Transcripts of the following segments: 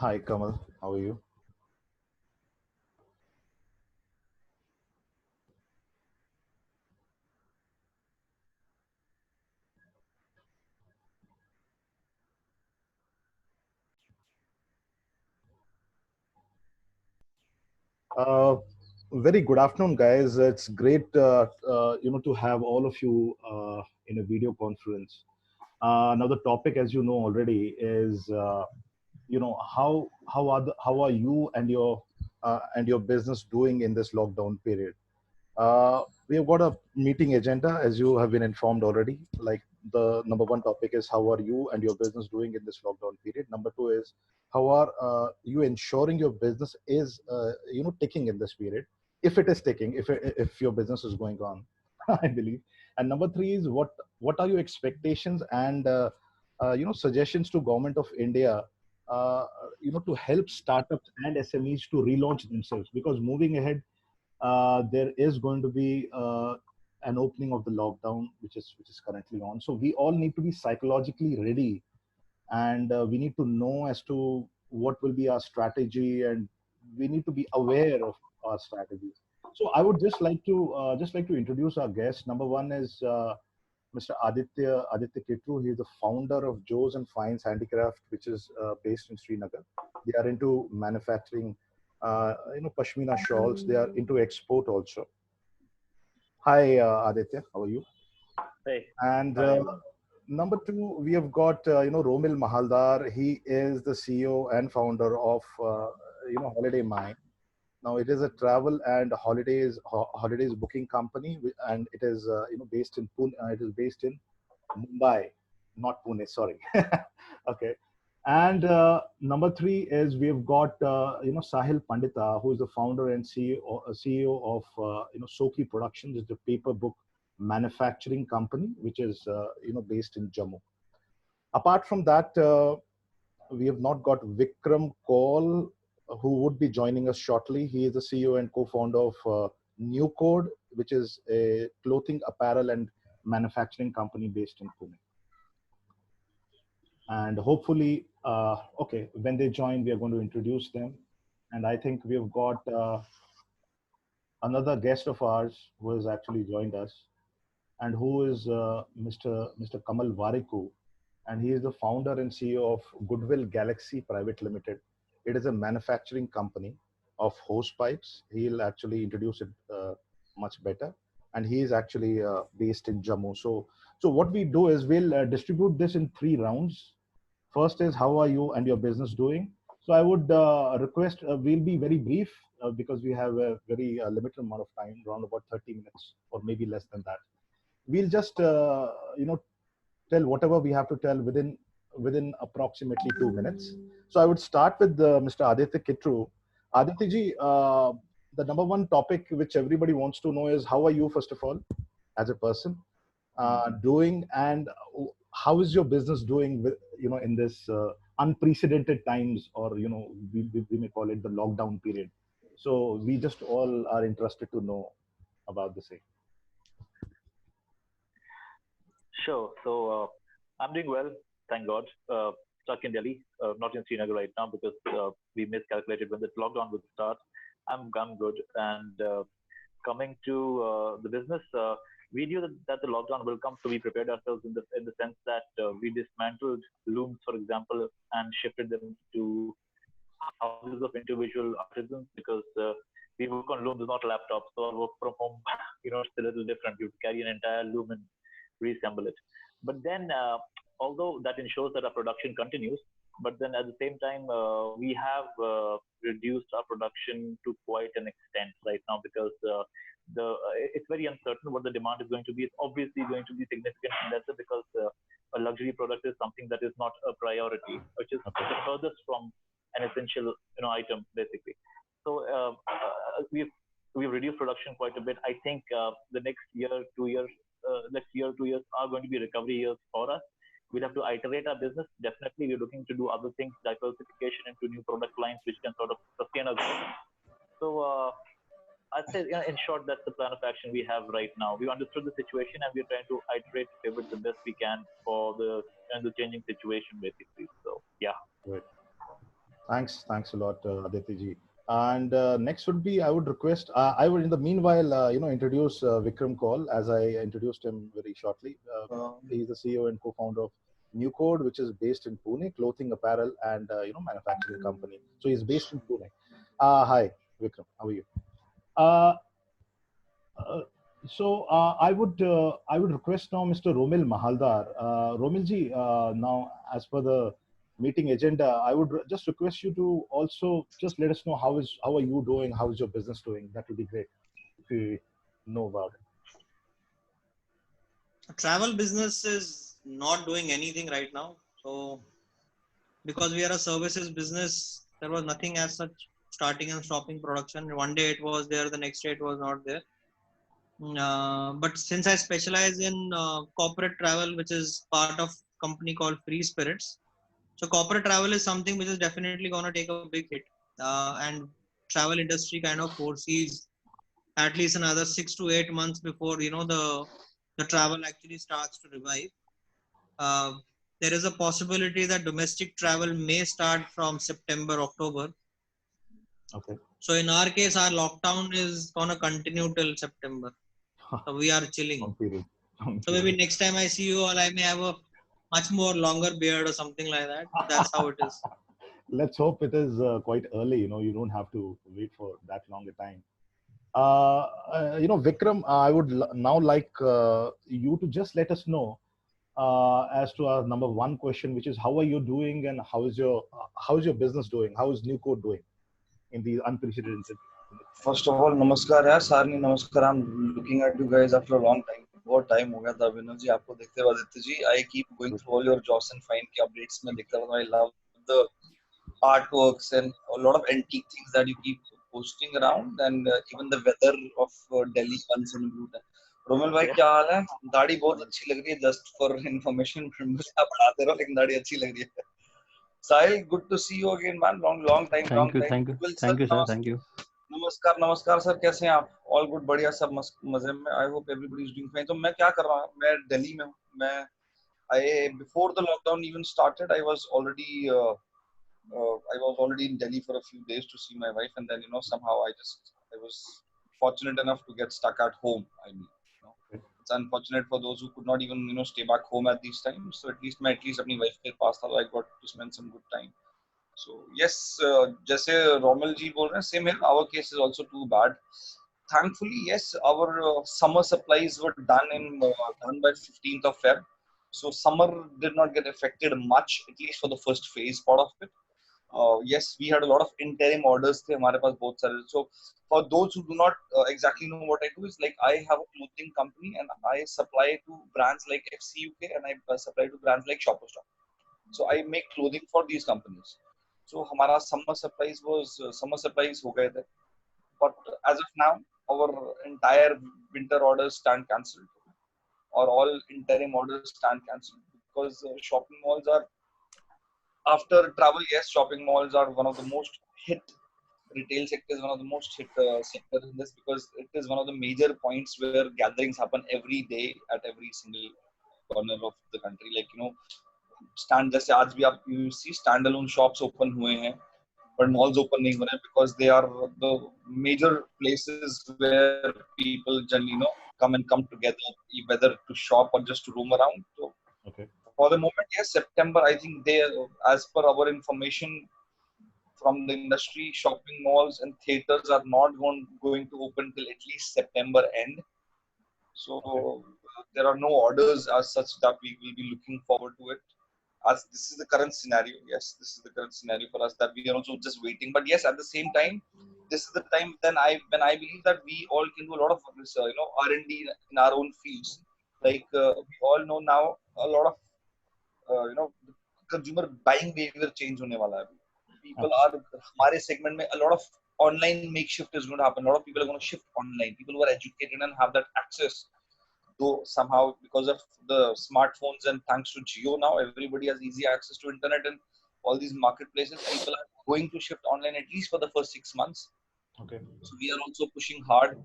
Hi, Kamal. How are you? Uh, Very good afternoon, guys. It's great, to have all of you in a video conference. Now, the topic, as you know already, is how are you and your business doing in this lockdown period? We have got a meeting agenda, as you have been informed already. Like the number one topic is how are you and your business doing in this lockdown period. Number two is how are you ensuring your business is ticking in this period, if it is ticking, if your business is going on, I believe. And number three is what are your expectations and suggestions to government of India, to help startups and SMEs to relaunch themselves, because moving ahead there is going to be an opening of the lockdown, which is currently on. So we all need to be psychologically ready, and we need to know as to what will be our strategy, and we need to be aware of our strategies. So I would just like to introduce our guest. Number one is Mr. Aditya Kitru. He is the founder of Joe's and Fines Handicraft, which is based in Srinagar. They are into manufacturing, pashmina shawls. They are into export also. Hi, Aditya. How are you? Hey, And hi. number two, we have got Romil Mahaldar. He is the CEO and founder of Holiday Mind. Now it is a travel and holidays booking company, and it is based in Pune. It is based in Mumbai, not Pune. Sorry. Okay. And number three is we've got Sahil Pandita, who is the founder and CEO of Soki Productions. It's a paper book manufacturing company which is based in Jammu. Apart from that, we have not got Vikram Kaul, who would be joining us shortly. He is the CEO and co-founder of New Code, which is a clothing, apparel, and manufacturing company based in Pune. And hopefully, okay, when they join, we are going to introduce them. And I think we have got another guest of ours who has actually joined us, and who is Mr. Kamal Variku, and he is the founder and CEO of Goodwill Galaxy Private Limited. It is a manufacturing company of hose pipes. He'll actually introduce it much better, and he is actually based in Jammu. So what we do is we'll distribute this in three rounds. First is how are you and your business doing? So I would request, we'll be very brief because we have a very limited amount of time, around about 30 minutes or maybe less than that. We'll just tell whatever we have to tell within approximately 2 minutes. So I would start with Mr. Aditya Kitru. Aditya ji, the number one topic which everybody wants to know is how are you, first of all, as a person, doing, and how is your business doing with in this unprecedented times, or we may call it the lockdown period. So we just all are interested to know about the same. Sure. I'm doing well, thank God. Stuck in Delhi, not in Srinagar right now because we miscalculated when the lockdown would start. I'm good. And coming to the business, we knew that the lockdown will come, so we prepared ourselves in the sense that we dismantled looms, for example, and shifted them to houses of individual artisans because we work on looms, not laptops. So our work from home, it's a little different. You carry an entire loom and reassemble it. But then, although that ensures that our production continues, but then at the same time, we have reduced our production to quite an extent right now because it's very uncertain what the demand is going to be. It's obviously going to be significantly lesser because a luxury product is something that is not a priority, which is the furthest from an essential item basically. So we've reduced production quite a bit. I think the next year, 2 years are going to be recovery years for us. We'll have to iterate our business. Definitely, we're looking to do other things, diversification into new product lines, which can sort of sustain us. So I'd say, in short, that's the plan of action we have right now. We understood the situation and we're trying to iterate, pivot the best we can for the changing situation, basically. So yeah. Right. Thanks a lot, Aditi ji. And next would be, I would request, I would in the meanwhile, introduce Vikram Kaul as I introduced him very shortly. He's the CEO and co-founder of New Code, which is based in Pune, clothing, apparel, and manufacturing company. So he's based in Pune. Hi, Vikram. How are you? Uh, uh, I would request now Mr. Romil Mahaldar. Romil ji, now as per the meeting agenda, I would just request you to also just let us know how are you doing, how is your business doing. That would be great if you know about it. Travel business is not doing anything right now. So because we are a services business, there was nothing as such starting and stopping production. One day it was there, the next day it was not there. But since I specialize in corporate travel, which is part of company called Free Spirits, so corporate travel is something which is definitely going to take a big hit. And travel industry kind of foresees at least another 6 to 8 months before the travel actually starts to revive. Uh, there is a possibility that domestic travel may start from September, October. Okay. So in our case, our lockdown is gonna continue till September. So we are chilling. Long period. So maybe next time I see you all, I may have a much more longer beard or something like that. That's how it is. Let's hope it is quite early. You don't have to wait for that long a time. Vikram, I would now like you to just let us know as to our number one question, which is how are you doing and how is your business doing? How is New Code doing in these unprecedented? First of all, नमस्कार यार, सारनी नमस्कार. I'm looking at you guys after a long time. बहुत time हो गया था विनोद जी आपको देखते हुए. Aditya ji, I keep going through all your jobs and find के updates में देखता हूँ. I love the artworks and a lot of antique things that you keep posting around, and even the weather of Delhi once in blue. Romil भाई क्या हाल है? दाढ़ी बहुत अच्छी लग रही है. Just for information, मुझे आप बढ़ाते रहो लेकिन दाढ़ी अच्छी लग रही है. Sahil, good to see you again, man. Long time. Thank you, sir. Thank you. नमस्कार सर, कैसे हैं आप? ऑल गुड, बढ़िया, सब मजे में. I hope everybody is doing fine. तो मैं क्या कर रहा हूँ, मैं दिल्ली में हूँ. मैं I before the lockdown even started, I was already in Delhi for a few days to see my wife, and then somehow I was fortunate enough to get stuck at home. I mean, it's unfortunate for those who could not even stay back home at these times. So at least अपनी wife के पास था, I got to spend some good time. So yes, जैसे Romil ji बोल रहे हैं, same here. Our case is also too bad. Thankfully, yes, our summer supplies were done by 15th of Feb. So summer did not get affected much, at least for the first phase part of it. Yes, we had a lot of interim orders थे हमारे पास बहुत सारे. So for those who do not exactly know what I do, is like I have a clothing company and I supply to brands like FCUK and I supply to brands like Shoppers Stop. So I make clothing for these companies. So हमारा summer supplies हो गए थे. But as of now, our entire winter orders stand cancelled, or all interim orders stand cancelled, because shopping malls are, after travel, yes, shopping malls are one of the most hit. Retail sector is one of the most hit sectors in this, because it is one of the major points where gatherings happen every day at every single corner of the country. Like stand जैसे आज भी आप you see standalone shops open हुए हैं, but malls open नहीं हो रहे हैं, because they are the major places where people generally come together, whether to shop or just to roam around. So okay. For the moment, yes, September, I think they, as per our information from the industry, shopping malls and theaters are not going to open till at least September end. So there are no orders as such that we will be looking forward to it. As this is the current scenario, yes, this is the current scenario for us, that we are also just waiting. But yes, at the same time, this is the time when I believe that we all can do a lot of this, R&D in our own fields. Like we all know now, a lot of consumer buying behavior change होने वाला है. People are, हमारे segment में, a lot of online makeshift is going to happen. A lot of people are going to shift online. People who are educated and have that access, though somehow because of the smartphones and thanks to Jio now, everybody has easy access to internet and all these marketplaces. People are going to shift online at least for the first 6 months. Okay. So we are also pushing hard,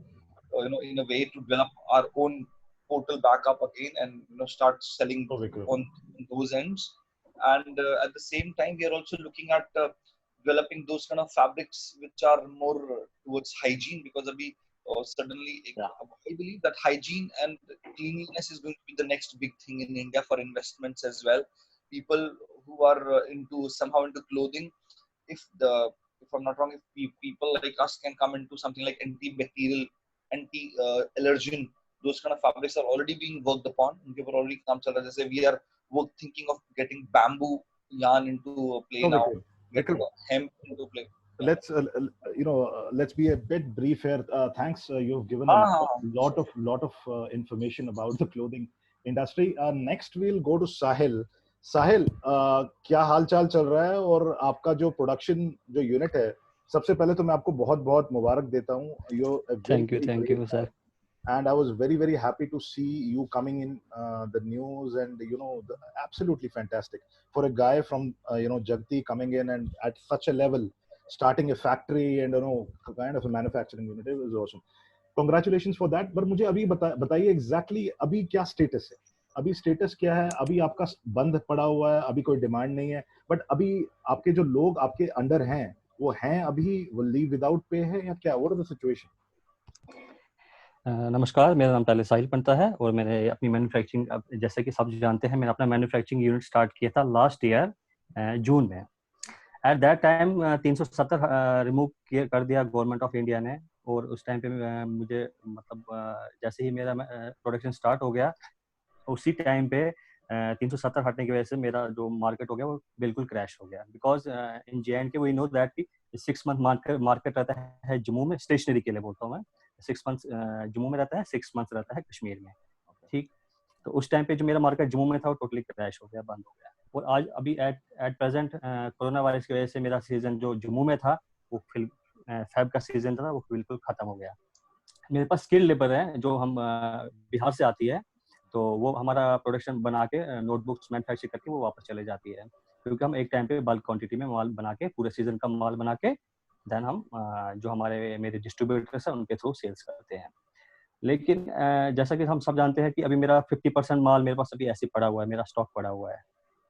in a way to develop our own portal back up again and start selling on those ends. And at the same time, we are also looking at developing those kind of fabrics which are more towards hygiene, because abhi, suddenly I believe that hygiene and cleanliness is going to be the next big thing in India for investments as well. People who are somehow into clothing, if the if I'm not wrong, if people like us can come into something like antibacterial, anti-allergen, those kind of fabrics are already being worked upon. उनके ऊपर already काम चल रहा है. जैसे we are thinking of getting bamboo yarn into play No, now, Vikram, getting hemp into play. let's let's be a bit brief here. Thanks, you've given a lot of information about the clothing industry. Next we'll go to Sahil. साहिल, क्या हाल चाल चल रहा है और आपका जो production जो unit है, सबसे पहले तो मैं आपको बहुत बहुत मुबारक देता हूँ. Thank you sir. And I was very happy to see you coming in the news, and absolutely fantastic for a guy from Jagti coming in and at such a level starting a factory and kind of a manufacturing unit. It was awesome. Congratulations for that. But मुझे अभी बताइए exactly अभी क्या status है, अभी status क्या है? अभी आपका बंद पड़ा हुआ है, अभी कोई डिमांड नहीं है, बट अभी आपके जो लोग आपके अंडर हैं वो हैं अभी वो लीव विदाउट पे है या क्या? What is the situation? नमस्कार, मेरा नाम पहले साहिल पंता है और मैंने अपनी मैन्युफैक्चरिंग, जैसे कि सब जानते हैं, मैंने अपना मैन्युफैक्चरिंग यूनिट स्टार्ट किया था लास्ट ईयर जून में. एट दैट टाइम 370 रिमूव कर दिया गवर्नमेंट ऑफ इंडिया ने, और उस टाइम पे मुझे मतलब जैसे ही मेरा प्रोडक्शन स्टार्ट हो गया उसी टाइम पे 370 हटने की वजह से मेरा जो मार्केट हो गया वो बिल्कुल क्रैश हो गया. Because in JNK we know that कि 6 मंथ मार्केट रहता है जम्मू में, स्टेशनरी के लिए बोलता हूँ मैं. 6 मंथ जम्मू में रहता है, 6 मंथ रहता है कश्मीर में. ठीक, तो उस टाइम पे जो मेरा मार्केट जम्मू में था वो टोटली क्रैश हो गया, बंद हो गया. और आज अभी एट प्रेजेंट कोरोना वायरस की वजह से मेरा सीजन जो जम्मू में था वो फेब का सीजन था वो बिल्कुल खत्म हो गया. मेरे पास स्किल्ड लेबर है जो हम बिहार से आती है, तो वो हमारा प्रोडक्शन बना के नोटबुक्स मैन्युफैक्चर करके वो वापस चले जाती है, क्योंकि हम एक टाइम पे बल्क क्वांटिटी में माल बना के पूरे सीजन का माल बना के देन हम जो मेरे डिस्ट्रीब्यूटर्स हैं उनके थ्रू सेल्स करते हैं. लेकिन जैसा कि हम सब जानते हैं कि अभी मेरा 50% माल मेरे पास अभी ऐसे पड़ा हुआ है, मेरा स्टॉक पड़ा हुआ है,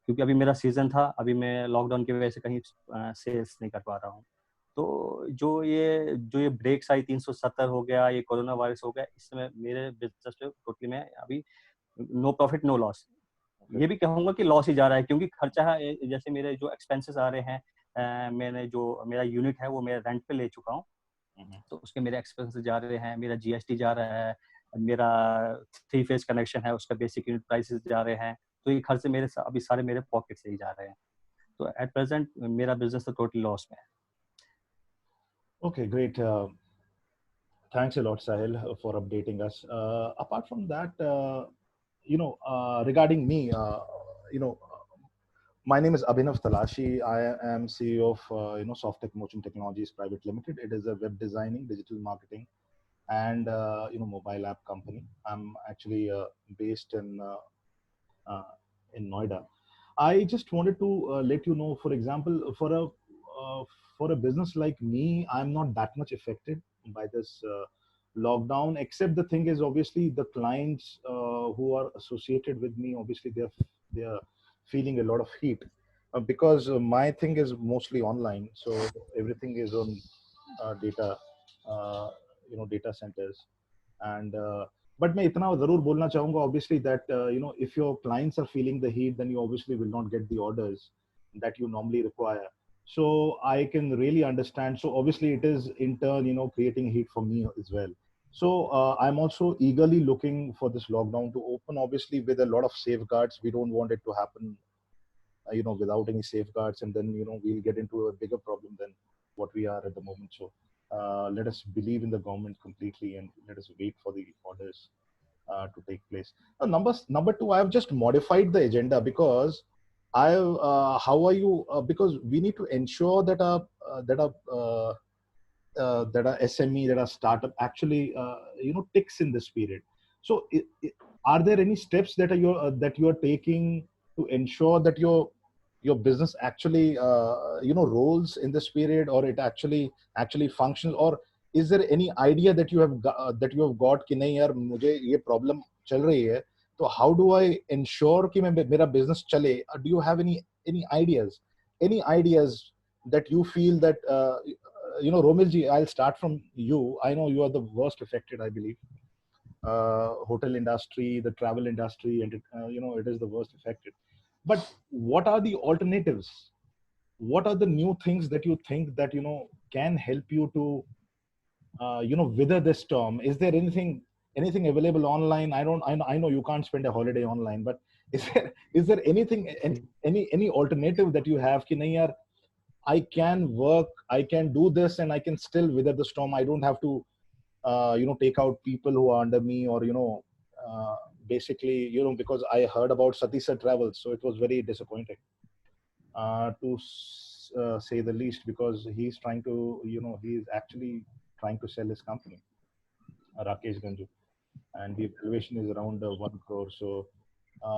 क्योंकि अभी मेरा सीजन था. अभी मैं लॉकडाउन की वजह से कहीं सेल्स नहीं कर पा रहा हूँ. तो जो ये ब्रेक्स आई, 370 हो गया, ये कोरोना वायरस हो गया, इस समय मेरे बिजनेस पे टोटली में अभी नो प्रॉफिट नो लॉस. ये भी कहूँगा कि लॉस ही जा रहा है, क्योंकि खर्चा है, जैसे मेरे जो एक्सपेंसेस आ रहे हैं, मैंने जो मेरा यूनिट है वो मैं रेंट पे ले चुका हूँ, तो उसके मेरे एक्सपेंसेस जा रहे हैं, मेरा GST जा रहा है, मेरा 3 फेज कनेक्शन है उसका बेसिक यूनिट प्राइसेस जा रहे हैं. तो ये खर्चे मेरे अभी सारे मेरे पॉकेट से ही जा रहे हैं. तो एट प्रेजेंट मेरा बिजनेस तो टोटली लॉस में है. Okay, great. Thanks a lot, Sahil, for updating us. Apart from that, regarding me, my name is Abhinav Talashi. I am CEO of Softtech Motion Technologies Private Limited. It is a web designing, digital marketing, and mobile app company. I'm actually based in Noida. I just wanted to let you know, for example, for a business like me, I'm not that much affected by this lockdown, except the thing is obviously the clients who are associated with me, obviously they're feeling a lot of heat because my thing is mostly online, so everything is on data centers. And but मैं इतना जरूर बोलना चाहूंगा obviously that if your clients are feeling the heat, then you obviously will not get the orders that you normally require. So I can really understand. So obviously it is in turn creating heat for me as well. So I'm also eagerly looking for this lockdown to open, obviously with a lot of safeguards. We don't want it to happen without any safeguards, and then we'll get into a bigger problem than what we are at the moment. So let us believe in the government completely and let us wait for the orders to take place. Number two, I have just modified the agenda because how are you? Because we need to ensure that our SME, that our startup actually ticks in this period. So, are there any steps that you are taking to ensure that your business actually rolls in this period, or it actually functions? Or is there any idea that you have got कि नहीं यार मुझे ये problem चल रही है, तो how do I ensure कि मेरा business चले? Do you have any ideas that you feel that, Romilji, I'll start from you. I know you are the worst affected, I believe. Hotel industry, the travel industry, and it is the worst affected. But what are the alternatives? What are the new things that you think that can help you to wither this storm? Is there anything available online? I know you can't spend a holiday online, but is there anything, any alternative that you have? Ki nahi yaar, I can work, I can do this, and I can still weather the storm. I don't have to take out people who are under me, or basically, because I heard about Satisha Travels, so it was very disappointing, say the least, because he's trying to, he's actually trying to sell his company, Rakesh Ganju, and the valuation is around 1 crore. So,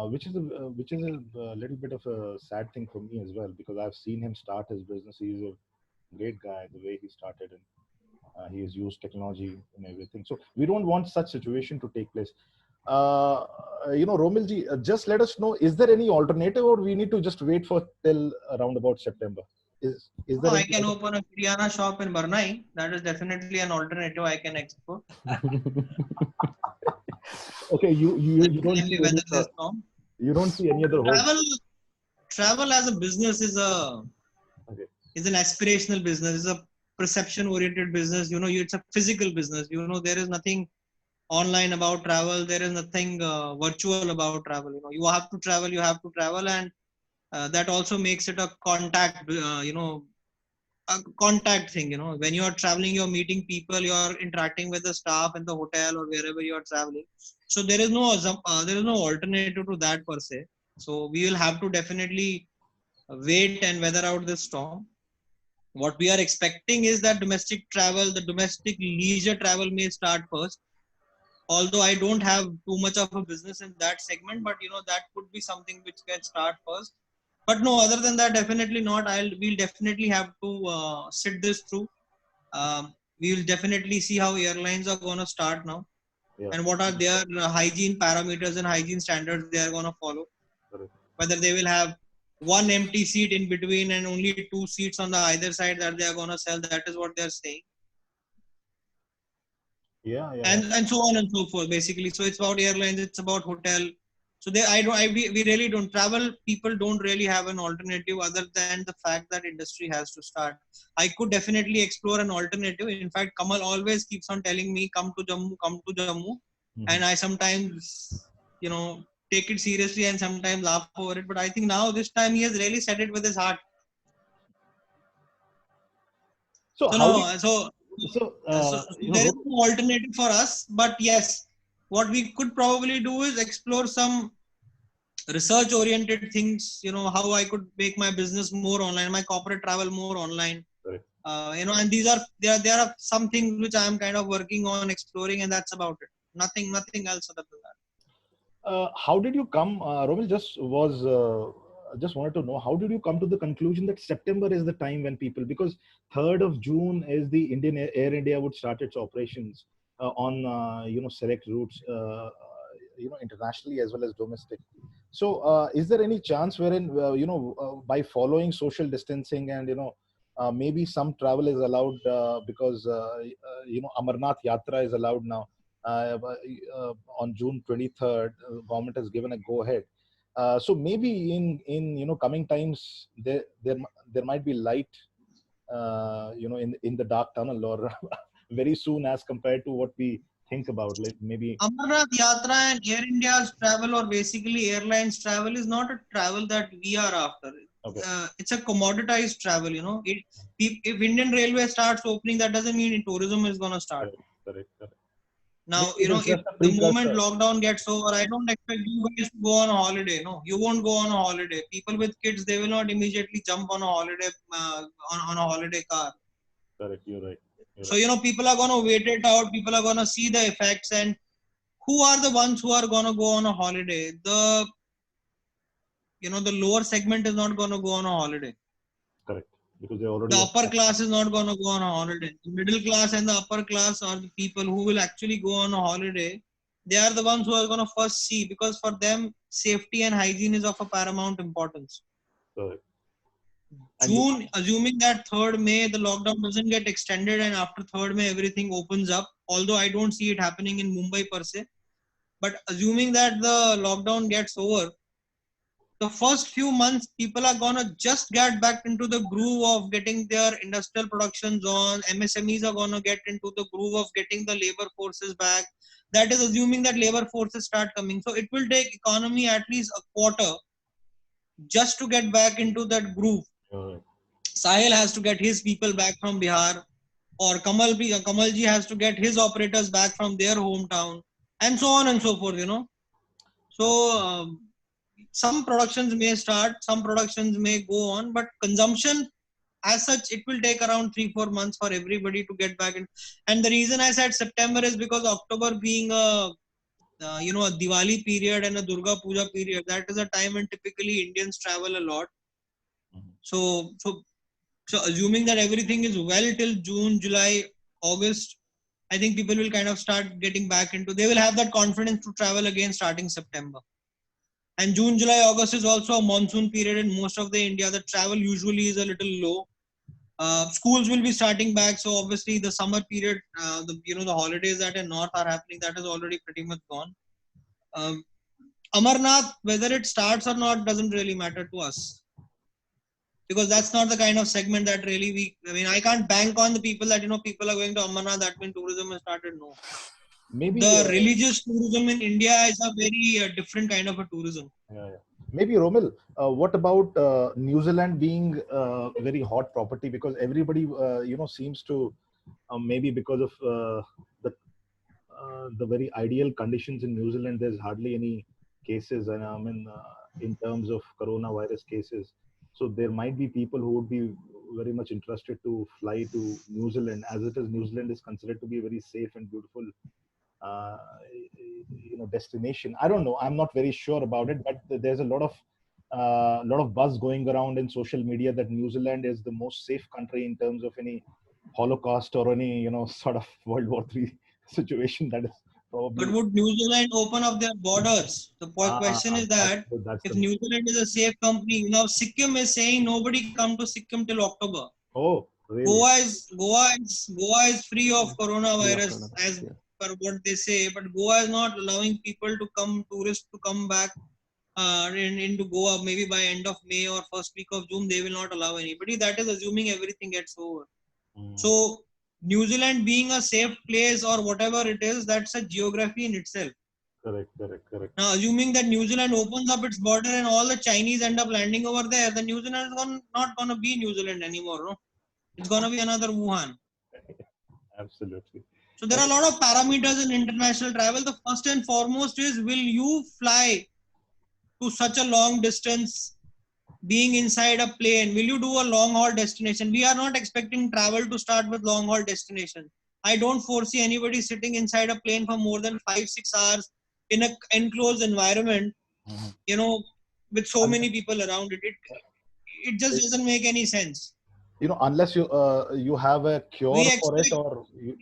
which is a little bit of a sad thing for me as well, because I've seen him start his business. He's a great guy, the way he started, and he has used technology and everything. So we don't want such situation to take place. Romilji, just let us know, is there any alternative, or we need to just wait for till around about September? Is there I can open a Kirana shop in Barnai. That is definitely an alternative I can explore. Okay, you don't see any, you don't see any other hope. Travel as a business is an aspirational business. It's a perception oriented business. It's a physical business. There is nothing online about travel. There is nothing virtual about travel. You have to travel, and that also makes it a contact, a contact thing. When you are traveling, you're meeting people, you're interacting with the staff in the hotel or wherever you are traveling. So there is no alternative to that per se. So we will have to definitely wait and weather out this storm. What we are expecting is that domestic travel, the domestic leisure travel may start first. Although I don't have too much of a business in that segment, but that could be something which can start first. But no, other than that, definitely not. We'll definitely have to sit this through. We will definitely see how airlines are going to start now, and what are their hygiene parameters and hygiene standards they are going to follow. Whether they will have one empty seat in between and only 2 seats on the either side that they are going to sell. That is what they are saying. And so on and so forth, basically. So it's about airlines, it's about hotel. So we really don't, travel people don't really have an alternative other than the fact that industry has to start. I could definitely explore an alternative. In fact, Kamal always keeps on telling me, come to Jammu. Mm-hmm. And I sometimes, take it seriously and sometimes laugh over it. But I think now this time he has really said it with his heart. So there is no alternative for us, but yes, what we could probably do is explore some research oriented things, how I could make my business more online, my corporate travel more online. Right. And there are some things which I am kind of working on exploring, and that's about it. Nothing else other than that. How did you come, Romil, just wanted to know, how did you come to the conclusion that September is the time when people, because 3rd of June is the Air India would start its operations on select routes, internationally as well as domestic. So is there any chance wherein by following social distancing and maybe some travel is allowed because Amarnath Yatra is allowed now on June 23rd, government has given a go ahead. So maybe in coming times there might be light in the dark tunnel, or very soon as compared to what we think about, like maybe Amarnath Yatra and Air India's travel, or basically airlines travel, is not a travel that we are after. Okay. It's a commoditized travel. If Indian Railway starts opening, that doesn't mean tourism is going to start. Correct. Now, if the moment lockdown gets over, I don't expect you guys to go on a holiday. No, you won't go on a holiday. People with kids, they will not immediately jump on a holiday on a holiday car. Correct, you're right. So, people are going to wait it out. People are going to see the effects. And who are the ones who are going to go on a holiday? The lower segment is not going to go on a holiday. Correct. Because they already the upper class is not going to go on a holiday. The middle class and the upper class are the people who will actually go on a holiday. They are the ones who are going to first see, because for them, safety and hygiene is of a paramount importance. Correct. June, assuming that 3rd May the lockdown doesn't get extended and after 3rd May everything opens up, although I don't see it happening in Mumbai per se, but assuming that the lockdown gets over, the first few months people are gonna just get back into the groove of getting their industrial productions on. MSMEs are gonna get into the groove of getting the labor forces back. That is assuming that labor forces start coming. So it will take economy at least a quarter just to get back into that groove. Sahil has to get his people back from Bihar, or Kamalji has to get his operators back from their hometown, and so on and so forth, you know. So some productions may start, some productions may go on, but consumption as such, it will take around 3-4 months for everybody to get back in. And the reason I said September is because October being a a Diwali period and a Durga Puja period, that is a time when typically Indians travel a lot. So assuming that everything is well till June, July, August, I think people will kind of start getting back into, they will have that confidence to travel again starting September. And June, July, August is also a monsoon period in most of the India. The travel usually is a little low. Schools will be starting back, so obviously the summer period, the holidays that in north are happening, that is already pretty much gone. Amarnath, whether it starts or not, doesn't really matter to us, because that's not the kind of segment that really I can't bank on the people that people are going to Amarnath, that means tourism has started. No. Maybe the religious tourism in India is a very different kind of a tourism. Maybe Romil, what about New Zealand being very hot property, because everybody seems to maybe because of the very ideal conditions in New Zealand, there's hardly any cases, and in terms of coronavirus cases. So there might be people who would be very much interested to fly to New Zealand, as it is. New Zealand is considered to be a very safe and beautiful destination. I don't know, I'm not very sure about it, but there's a lot of buzz going around in social media that New Zealand is the most safe country in terms of any Holocaust or any sort of World War III situation. That is probably. But would New Zealand open up their borders? The question is that if New Zealand is a safe company, Sikkim is saying nobody come to Sikkim till October. Oh, really? Goa is free of coronavirus as per what they say, but Goa is not allowing tourists to come back into Goa. Maybe by end of May or first week of June, they will not allow anybody. That is assuming everything gets over. So New Zealand being a safe place or whatever it is, that's a geography in itself. Correct. Now, assuming that New Zealand opens up its border and all the Chinese end up landing over there, then New Zealand is not going to be New Zealand anymore. No? It's going to be another Wuhan. Absolutely. So there are a lot of parameters in international travel. The first and foremost is, will you fly to such a long distance being inside a plane? Will you do a long haul destination? We are not expecting travel to start with long haul destination. I don't foresee anybody sitting inside a plane for more than 5-6 hours in an enclosed environment, with so many people around it. It just doesn't make any sense. Unless you have a cure for it, or you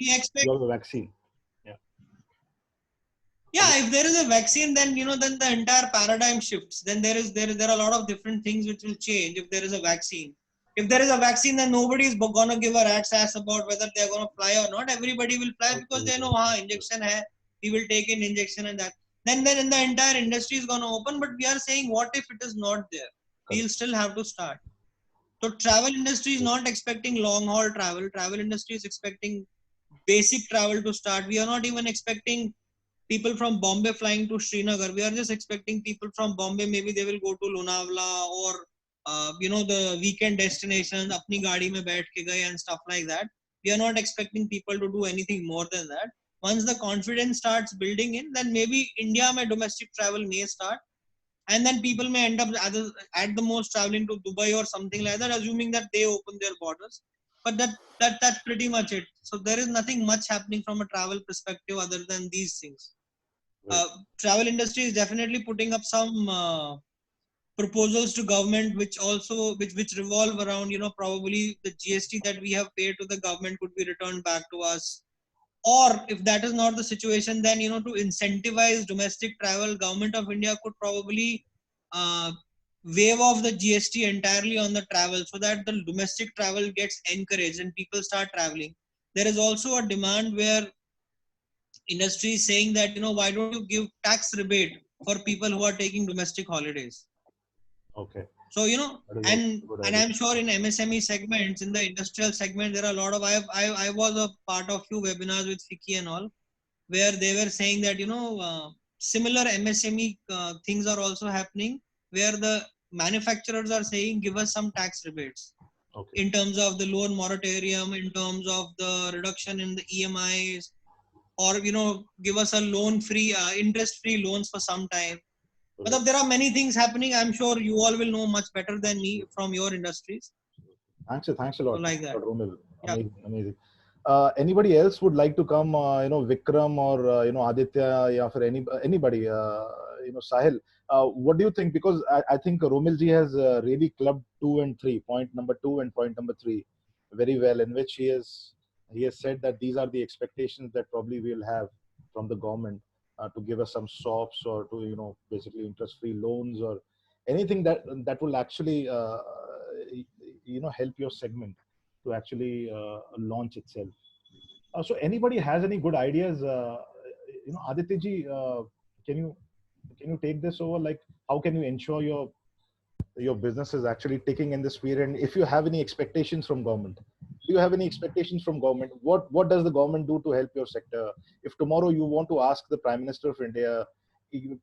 have a vaccine. Yeah, if there is a vaccine, then then the entire paradigm shifts. Then there are a lot of different things which will change if there is a vaccine. If there is a vaccine, then nobody is gonna give a rat's ass about whether they are gonna fly or not. Everybody will fly because they know, injection hai, we will take an injection and that. Then the entire industry is gonna open. But we are saying, what if it is not there? We'll still have to start. So travel industry is not expecting long haul travel. Travel industry is expecting basic travel to start. We are not even expecting people from Bombay flying to Srinagar. We are just expecting people from Bombay, maybe they will go to Lonavala or the weekend destinations, apni gaadi mein baith ke gaye and stuff like that. We are not expecting people to do anything more than that. Once the confidence starts building in, then maybe India mein domestic travel may start, and then people may end up at the most traveling to Dubai or something like that, assuming that they open their borders. But that's pretty much it. So there is nothing much happening from a travel perspective other than these things. Travel industry is definitely putting up some proposals to government, which revolve around probably the GST that we have paid to the government could be returned back to us. Or if that is not the situation, then to incentivize domestic travel, Government of India could probably waive off the GST entirely on the travel so that the domestic travel gets encouraged and people start traveling. There is also a demand where industry is saying that, why don't you give tax rebate for people who are taking domestic holidays? Okay. So, That is and also a good and idea. I'm sure in MSME segments, in the industrial segment, there are a lot of, I was a part of few webinars with FICCI and all, where they were saying that, similar MSME things are also happening, where the manufacturers are saying, give us some tax rebates Okay. in terms of the loan moratorium, in terms of the reduction in the EMIs, or, give us a loan free, interest free loans for some time. But there are many things happening. I'm sure you all will know much better than me from your industries. Thanks a lot. So like that. Romil. Yeah. Amazing. Anybody else would like to come? Vikram or Aditya, yeah, for anybody. Sahil. What do you think? Because I think Romil ji has really clubbed 2 and 3. Point number 2 and point number 3 very well, in which he has said that these are the expectations that probably we'll have from the government to give us some softs or to basically interest-free loans or anything that will actually help your segment to actually launch itself. So anybody has any good ideas? Aditya ji, can you take this over? Like, how can you ensure your business is actually ticking in this period? And if you have any expectations from government, do you have any expectations from government? What does the government do to help your sector? If tomorrow you want to ask the Prime Minister of India,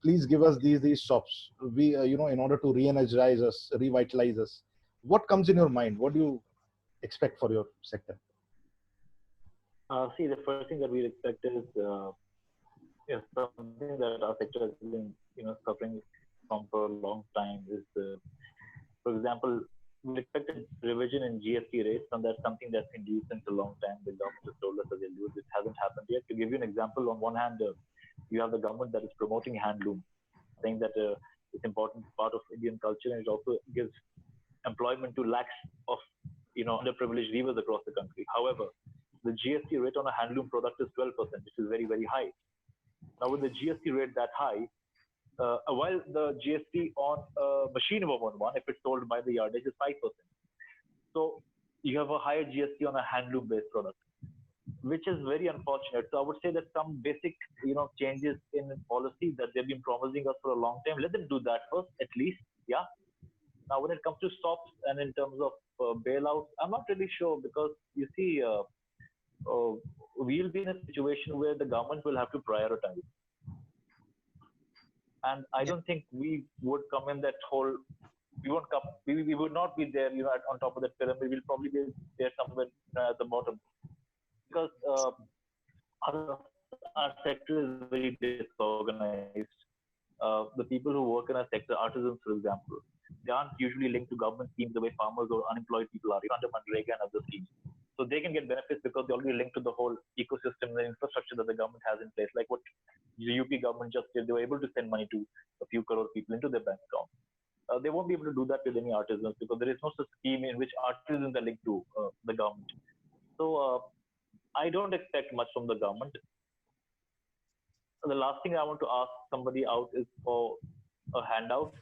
please give us these shops, we in order to re-energize us, revitalize us, what comes in your mind? What do you expect for your sector? See, the first thing that we expect is something that our sector has been, suffering from for a long time. Is, for example, we expected revision in GST rates, and that's something that's been due since a long time. The government has told us that they'll do it. It hasn't happened yet. To give you an example, on one hand, you have the government that is promoting handloom, saying that it's important part of Indian culture, and it also gives employment to lakhs of underprivileged weavers across the country. However, the GST rate on a handloom product is 12%, which is very, very high. Now, with the GST rate that high, while the GST on machine woven one, if it's sold by the yardage, is 5%. So you have a higher GST on a handloom-based product, which is very unfortunate. So I would say that some basic, changes in policy that they've been promising us for a long time, let them do that first, at least. Yeah. Now, when it comes to stops and in terms of bailouts, I'm not really sure, because you see, we'll be in a situation where the government will have to prioritize. And I don't think we would come in that whole, we would not be there, on top of that pyramid. We'll probably be there somewhere at the bottom. Because our sector is very disorganized. The people who work in our sector, artisans, for example, they aren't usually linked to government schemes the way farmers or unemployed people are, under MNREGA and other schemes. So they can get benefits because they're already linked to the whole ecosystem, the infrastructure that the government has in place. Like what the UP government just did, they were able to send money to a few crore people into their bank account. They won't be able to do that with any artisans because there is no such scheme in which artisans are linked to the government. So I don't expect much from the government. The last thing I want to ask somebody out is for a handout.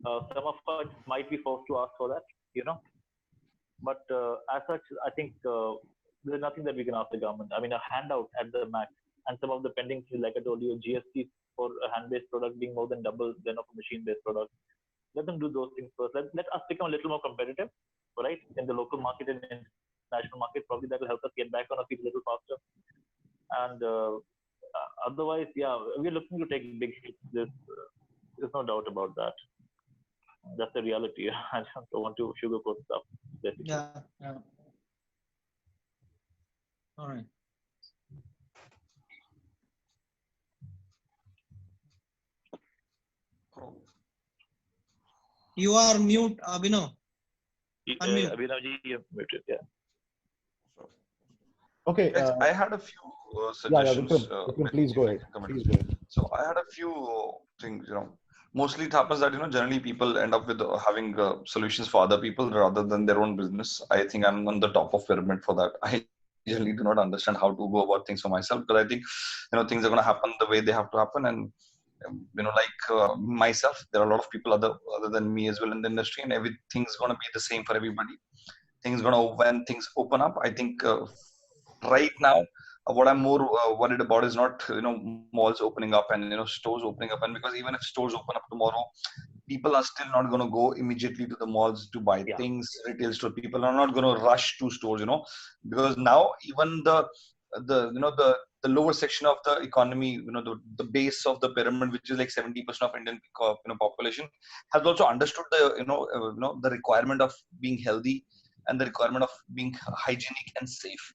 Some of us might be forced to ask for that, But as such, I think there's nothing that we can ask the government. I mean, a handout at the max, and some of the pending things, like I told you, GST for a hand-based product being more than double than of a machine-based product. Let them do those things first. Let us become a little more competitive, right, in the local market and international market. Probably that will help us get back on our feet a little faster. And otherwise, yeah, we're looking to take big hits. There's no doubt about that. That's the reality. I don't want to sugarcoat stuff. Basically. Yeah. All right. You are mute, Abhinav. Unmute. Abhinavji, you're muted. Yeah. Okay. I had a few suggestions. Vikram, please go ahead. So I had a few things, Mostly it happens that, generally people end up with having solutions for other people rather than their own business. I think I'm on the top of pyramid for that. I generally do not understand how to go about things for myself, because I think, things are going to happen the way they have to happen. And myself, there are a lot of people other than me as well in the industry, and everything's going to be the same for everybody. When things open up, I think right now, what I'm more worried about is not malls opening up and stores opening up, and because even if stores open up tomorrow, people are still not going to go immediately to the malls to buy things. Retail store people are not going to rush to stores, because now even the lower section of the economy, the base of the pyramid, which is like 70% of Indian population, has also understood the requirement of being healthy and the requirement of being hygienic and safe.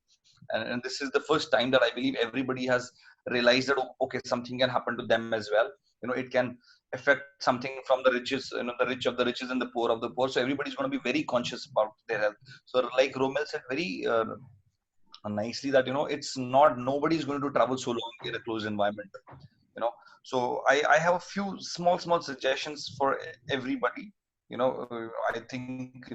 And this is the first time that I believe everybody has realized that, okay, something can happen to them as well. It can affect something from the riches, the rich of the riches and the poor of the poor. So everybody's going to be very conscious about their health. So like Romel said very nicely that, it's not, nobody's going to travel so long in a closed environment. So I have a few small suggestions for everybody. I think,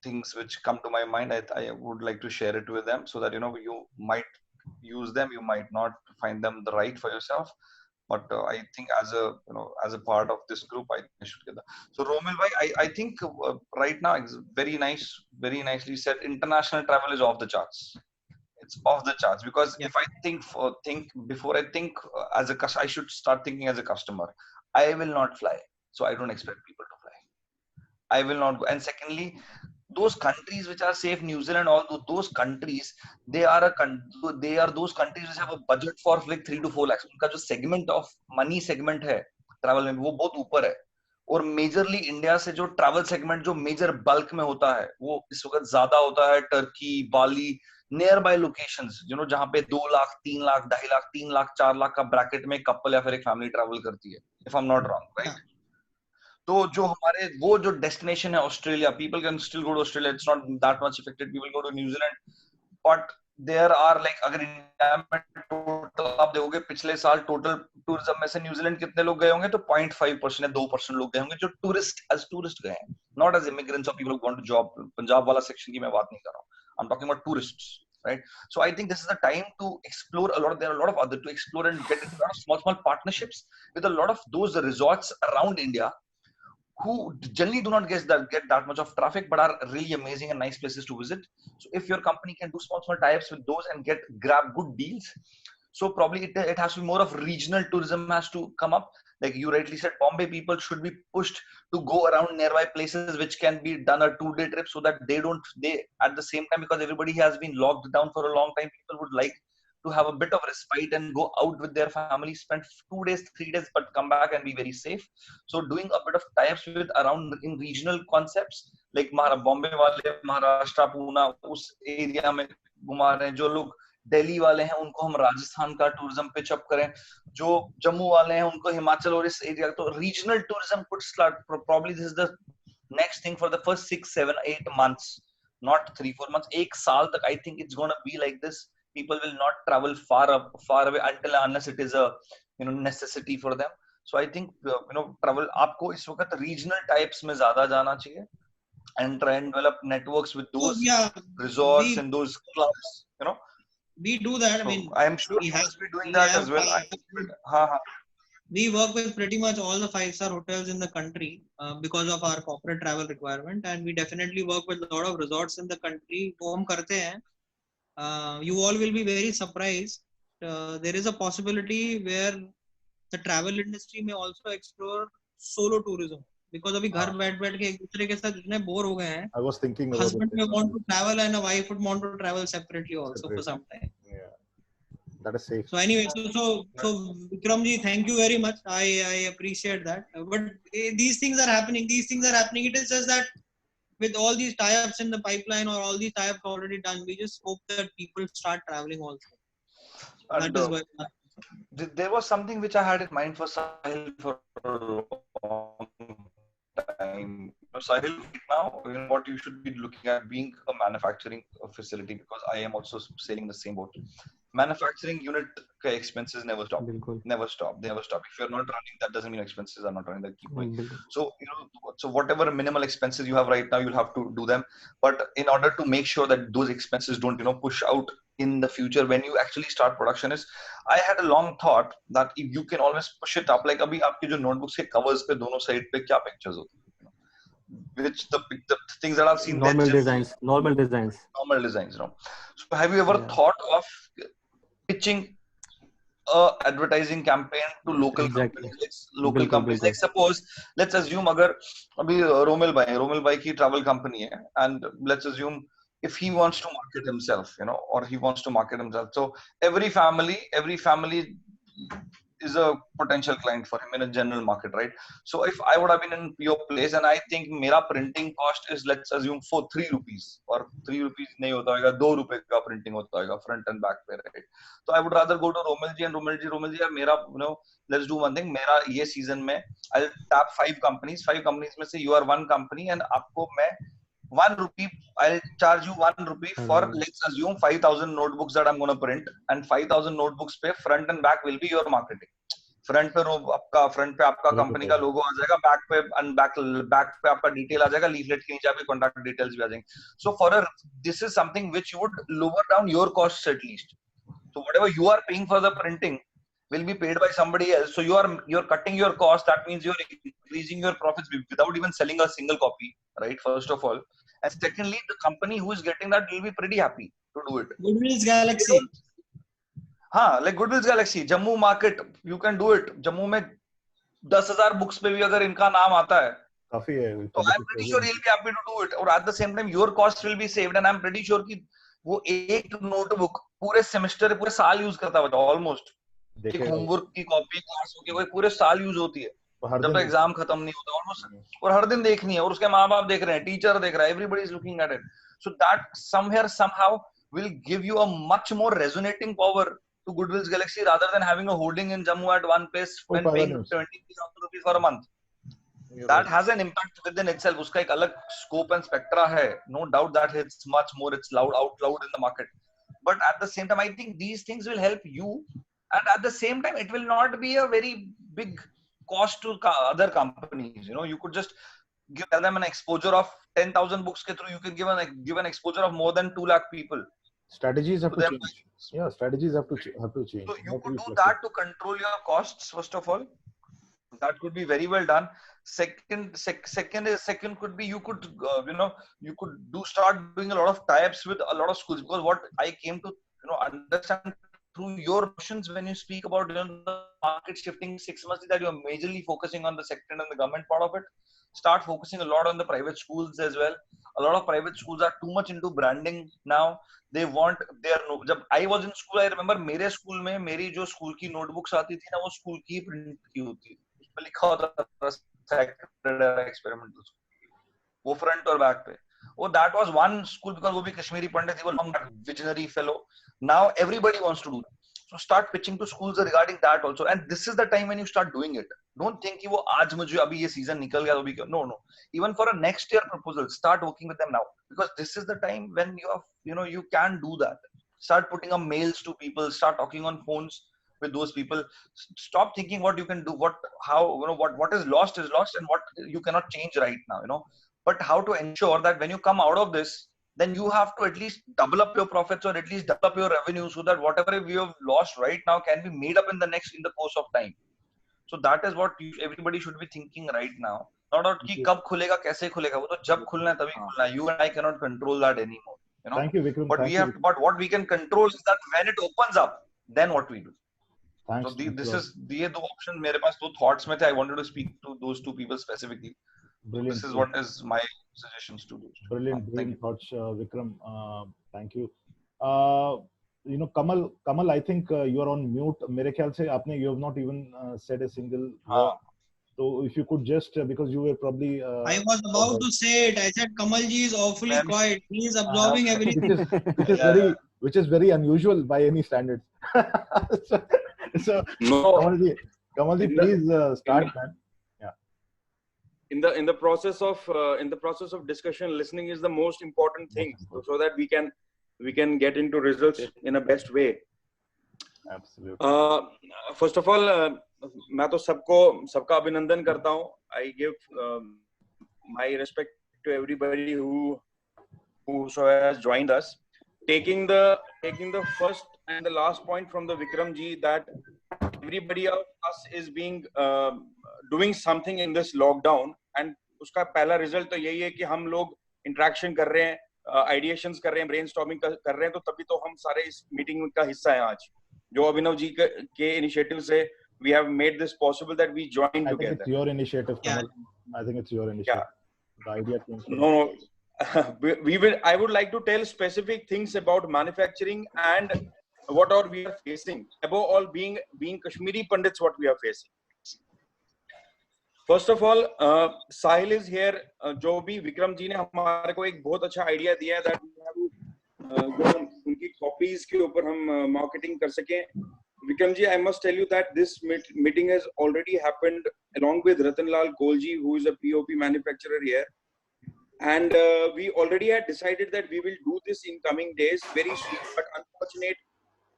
things which come to my mind, I would like to share it with them, so that you might use them, you might not find them the right for yourself, but I think as a part of this group, I should get that. So Romil bhai, I think right now it's very nicely said, international travel is off the charts. It's off the charts, because if I think before I think as a customer, I should start thinking as a customer. I will not fly, so I don't expect people to fly. I will not go. And secondly, those countries which are safe, New Zealand, all those countries, they are those countries which have a budget for like 3 to 4 lakhs. उनका जो segment of money segment है travel में, वो बहुत ऊपर है. और majorly India से जो ट्रैवल सेगमेंट जो मेजर बल्क में होता है, वो इस वक्त ज्यादा होता है Turkey, Bali, near by locations, जहां पे 2 लाख, 3 लाख, 2.5 लाख, 3 लाख, 4 लाख का ब्रैकेट में कपल या फिर एक फैमिली ट्रैवल करती है, if I am not wrong, right? तो जो हमारे वो जो डेस्टिनेशन है Australia, people can still go to Australia, it's not that much affected, people go to New Zealand, but there are like, अगर इंडिया में टोटल आप देखोगे पिछले साल टोटल टूरिज्म में से न्यूजीलैंड कितने लोग गए होंगे, तो 0.5% या 2% लोग गए होंगे जो टूरिस्ट गए हैं, नॉट एज इमिग्रेंट्स और people want to job. Punjab वाला सेक्शन की मैं बात नहीं कर रहा हूं, I am talking about tourists, right? So I think this is the time to explore a lot. There are a lot of other to explore and get into a lot of small partnerships with a lot of those resorts around India, who generally do not get that much of traffic, but are really amazing and nice places to visit. So if your company can do small tie-ups with those and grab good deals, so probably it has to be more of regional tourism has to come up. Like you rightly said, Bombay people should be pushed to go around nearby places which can be done a 2-day trip, so that they at the same time, because everybody has been locked down for a long time, people would like to have a bit of respite and go out with their family, spend 2 days, 3 days, but come back and be very safe. So doing a bit of tie-ups with around in regional concepts, like Bombay wale Maharashtra, Pune, us area mein घुमा रहे हैं, जो लोग दिल्ली वाले हैं उनको हम राजस्थान का टूरिज्म पिच अप करें, जो जम्मू वाले हैं उनको हिमाचल और इस एरिया, तो regional tourism could start. Probably this is the next thing for the first 6, 7, 8 months, not 3, 4 months. एक साल तक I think it's going to be like this. People will not travel far away until unless it is a necessity for them. So I think travel आपको इस वक्त regional types में ज्यादा जाना चाहिए and try and develop networks with those resorts and those clubs. We do that. So I mean, I am sure we must be doing that as well. We work with pretty much all the 5-star hotels in the country because of our corporate travel requirement, and we definitely work with a lot of resorts in the country. वो हम करते हैं. You all will be very surprised. There is a possibility where the travel industry may also explore solo tourism, because अभी घर बैठ के एक दूसरे के साथ इतने बोर हो गए हैं. I was thinking about husband may want to travel and a wife would want to travel separately also for some time. Yeah, that is safe. So anyway, so Vikram ji, thank you very much. I appreciate that. But these things are happening. It is just that with all these tie-ups in the pipeline or all these tie-ups already done, we just hope that people start traveling also. And, that is why. There was something which I had in mind for Sahil for a long time. Sahil, now what you should be looking at being a manufacturing facility, because I am also sailing the same boat. manufacturing unit expenses never stop. बिल्कुल Never stop. They never stop. If you're not running, that doesn't mean expenses are not running. They keep going. बिल्कुल So, so whatever minimal expenses you have right now, you'll have to do them. But in order to make sure that those expenses don't, push out in the future when you actually start production, I had a long thought that if you can always push it up. Like abhi aapke jo notebooks ke covers pe dono side pe kya pictures hoti hai, which the things that I've seen normal then designs normal designs normal designs, So have you ever Yeah. thought of pitching a advertising campaign to local Exactly. companies, like local बिल्कुल companies? बिल्कुल Like suppose, let's assume अगर अभी रोमिल भाई की travel company है, and let's assume if he wants to market himself, or he wants to market himself. So every family is a potential client for him in a general market, right? So if I would have been in your place and I think मेरा printing cost is, let's assume, for 3 rupees, और 3 rupees नहीं होता होगा, 2 रुपए का printing होता होगा front and back पे, right? So I would rather go to Romil ji and Romil ji यार मेरा, let's do one thing, मेरा ये season में I'll tap 5 companies में से you are one company and आपको मैं 1 rupee, I'll charge you 1 rupee for, let's assume, 5,000 notebooks that I'm going to print, and 5,000 notebooks पे front and back will be your marketing. Front पे आपका company का लोगो आ जाएगा, back पे आपका detail आ जाएगा, लीफलेट के नीचे आपके कॉन्टैक्ट डिटेल्स भी आ जाएंगे. So for this is something which you would lower down your cost at least. So whatever you are paying for the printing will be paid by somebody else, so you're cutting your cost. That means you're increasing your profits without even selling a single copy, right? First of all, and secondly, the company who is getting that will be pretty happy to do it. Goodwill's Galaxy. हाँ, like Goodwill's Galaxy, Jammu market, you can do it. Jammu में 10,000 books पे भी अगर इनका नाम आता है काफी है, तो I'm pretty sure he'll be happy to do it. और at the same time your cost will be saved, and I'm pretty sure कि वो एक नोटबुक पूरे सेमेस्टर पूरे साल यूज करता है ऑलमोस्ट. एक होमवर्क की कॉपी क्लास की वो पूरे साल यूज होती है जब तक एग्जाम खत्म नहीं होता ऑलमोस्ट, और हर दिन देखनी है, और उसके माँ बाप देख रहे हैं, टीचर देख रहा है, everybody is looking at it. So that somewhere somehow will give you a much more resonating power to Goodwill's Galaxy rather than having a holding in Jammu at one place and paying 20,000 rupees for a month. That has an impact within itself. उसका एक अलग scope and spectra है. No doubt that it's much more, it's out loud in the market. But at the same time, I think these things will help you. And at the same time, it will not be a very big cost to other companies. You could just tell them an exposure of 10,000 books ke through. You can give an exposure of more than 2 lakh people. Strategies have to change. Yeah, strategies have to change. So you could do that to control your costs. First of all, that could be very well done. Second could be you could start doing a lot of tie-ups with a lot of schools, because what I came to understand through your options when you speak about the market shifting 6 months, that you are majorly focusing on the sector and the government part of it. Start focusing a lot on the private schools as well. A lot of private schools are too much into branding now. They want जब I was in school, I remember मेरे school में मेरी जो school की notebooks आती थी ना, वो स्कूल की प्रिंट की होती, उस पर लिखा होता था एक्सपेरिमेंटल, वो फ्रंट और बैक पे. Oh, that was one school because वो भी कश्मीरी पंडित थी, वो long visionary fellow. Now everybody wants to do that. So start pitching to schools regarding that also, and this is the time when you start doing it. Don't think कि वो आज मुझे अभी ये season निकल गया तो भी no. Even for a next year proposal, start working with them now, because this is the time when you can do that. Start putting up mails to people, start talking on phones with those people. Stop thinking what you can do, what is lost, and what you cannot change right now, but how to ensure that when you come out of this, then you have to at least double up your profits, or at least double up your revenue, so that whatever we have lost right now can be made up in the course of time. So that is what everybody should be thinking right now. Not about कि कब खुलेगा, कैसे खुलेगा, वो तो जब खुलना है तभी खुलना है. You and I cannot control that anymore. Thank you, Vikram. But what we can control is that when it opens up, then what we do. Thanks. So ये दो options मेरे पास, दो thoughts में थे. I wanted to speak to those two people specifically. Brilliant. This is what is my suggestions to do. Brilliant thoughts, Vikram. Thank you. Kamal, I think you are on mute. मेरे ख्याल से आपने you have not even said a single word. So if you could just, because you were probably... I was about to say it. I said Kamalji is awfully quiet. He is absorbing everything. Which is very unusual by any standards. so no. Kamalji, please start, man. In the process of discussion, listening is the most important thing, so that we can get into results in a best way. Absolutely. First of all, मैं तो सबका अभिनंदन करता हूँ. I give my respect to everybody who has joined us. Taking the first and the last point from the Vikram ji, that everybody of us is being doing something in this lockdown, and उसका पहला result तो यही है कि हम लोग interaction कर रहे हैं, ideations कर रहे हैं, brainstorming कर रहे हैं, तो तभी तो हम सारे इस meeting का हिस्सा हैं आज. जो अभिनव जी के initiative से we have made this possible that we join together. I think it's your initiative, Kamal. I think it's your initiative. Yeah. The idea came from No. I would like to tell specific things about manufacturing and what are we are facing. Above all, being Kashmiri Pandits, what we are facing. First of all, Sahil is here. जो भी विक्रम जी ने हमारे को एक बहुत अच्छा idea दिया है that we have जो उनकी copies के ऊपर हम marketing कर सकें. Vikram ji, I must tell you that this meeting has already happened along with Ratanlal Kolji, who is a POP manufacturer here. And we already had decided that we will do this in coming days very soon. But unfortunately,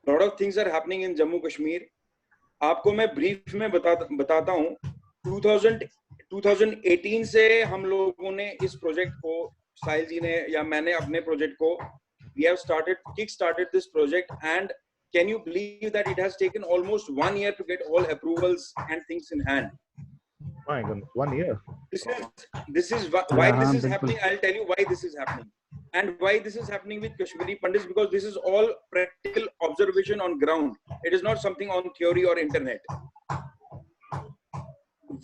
a lot of things are happening in Jammu Kashmir. आपको मैं brief में बताता हूँ. 2018 से हम लोगों ने इस project को, साहिल जी ने या मैंने अपने project को, we have kick-started this project, and can you believe that it has taken almost 1 year to get all approvals and things in hand? My goodness, 1 year. This is why this is happening. I'll tell you why this is happening, and why this is happening with Kashmiri Pandits, because this is all practical observation on ground. It is not something on theory or internet.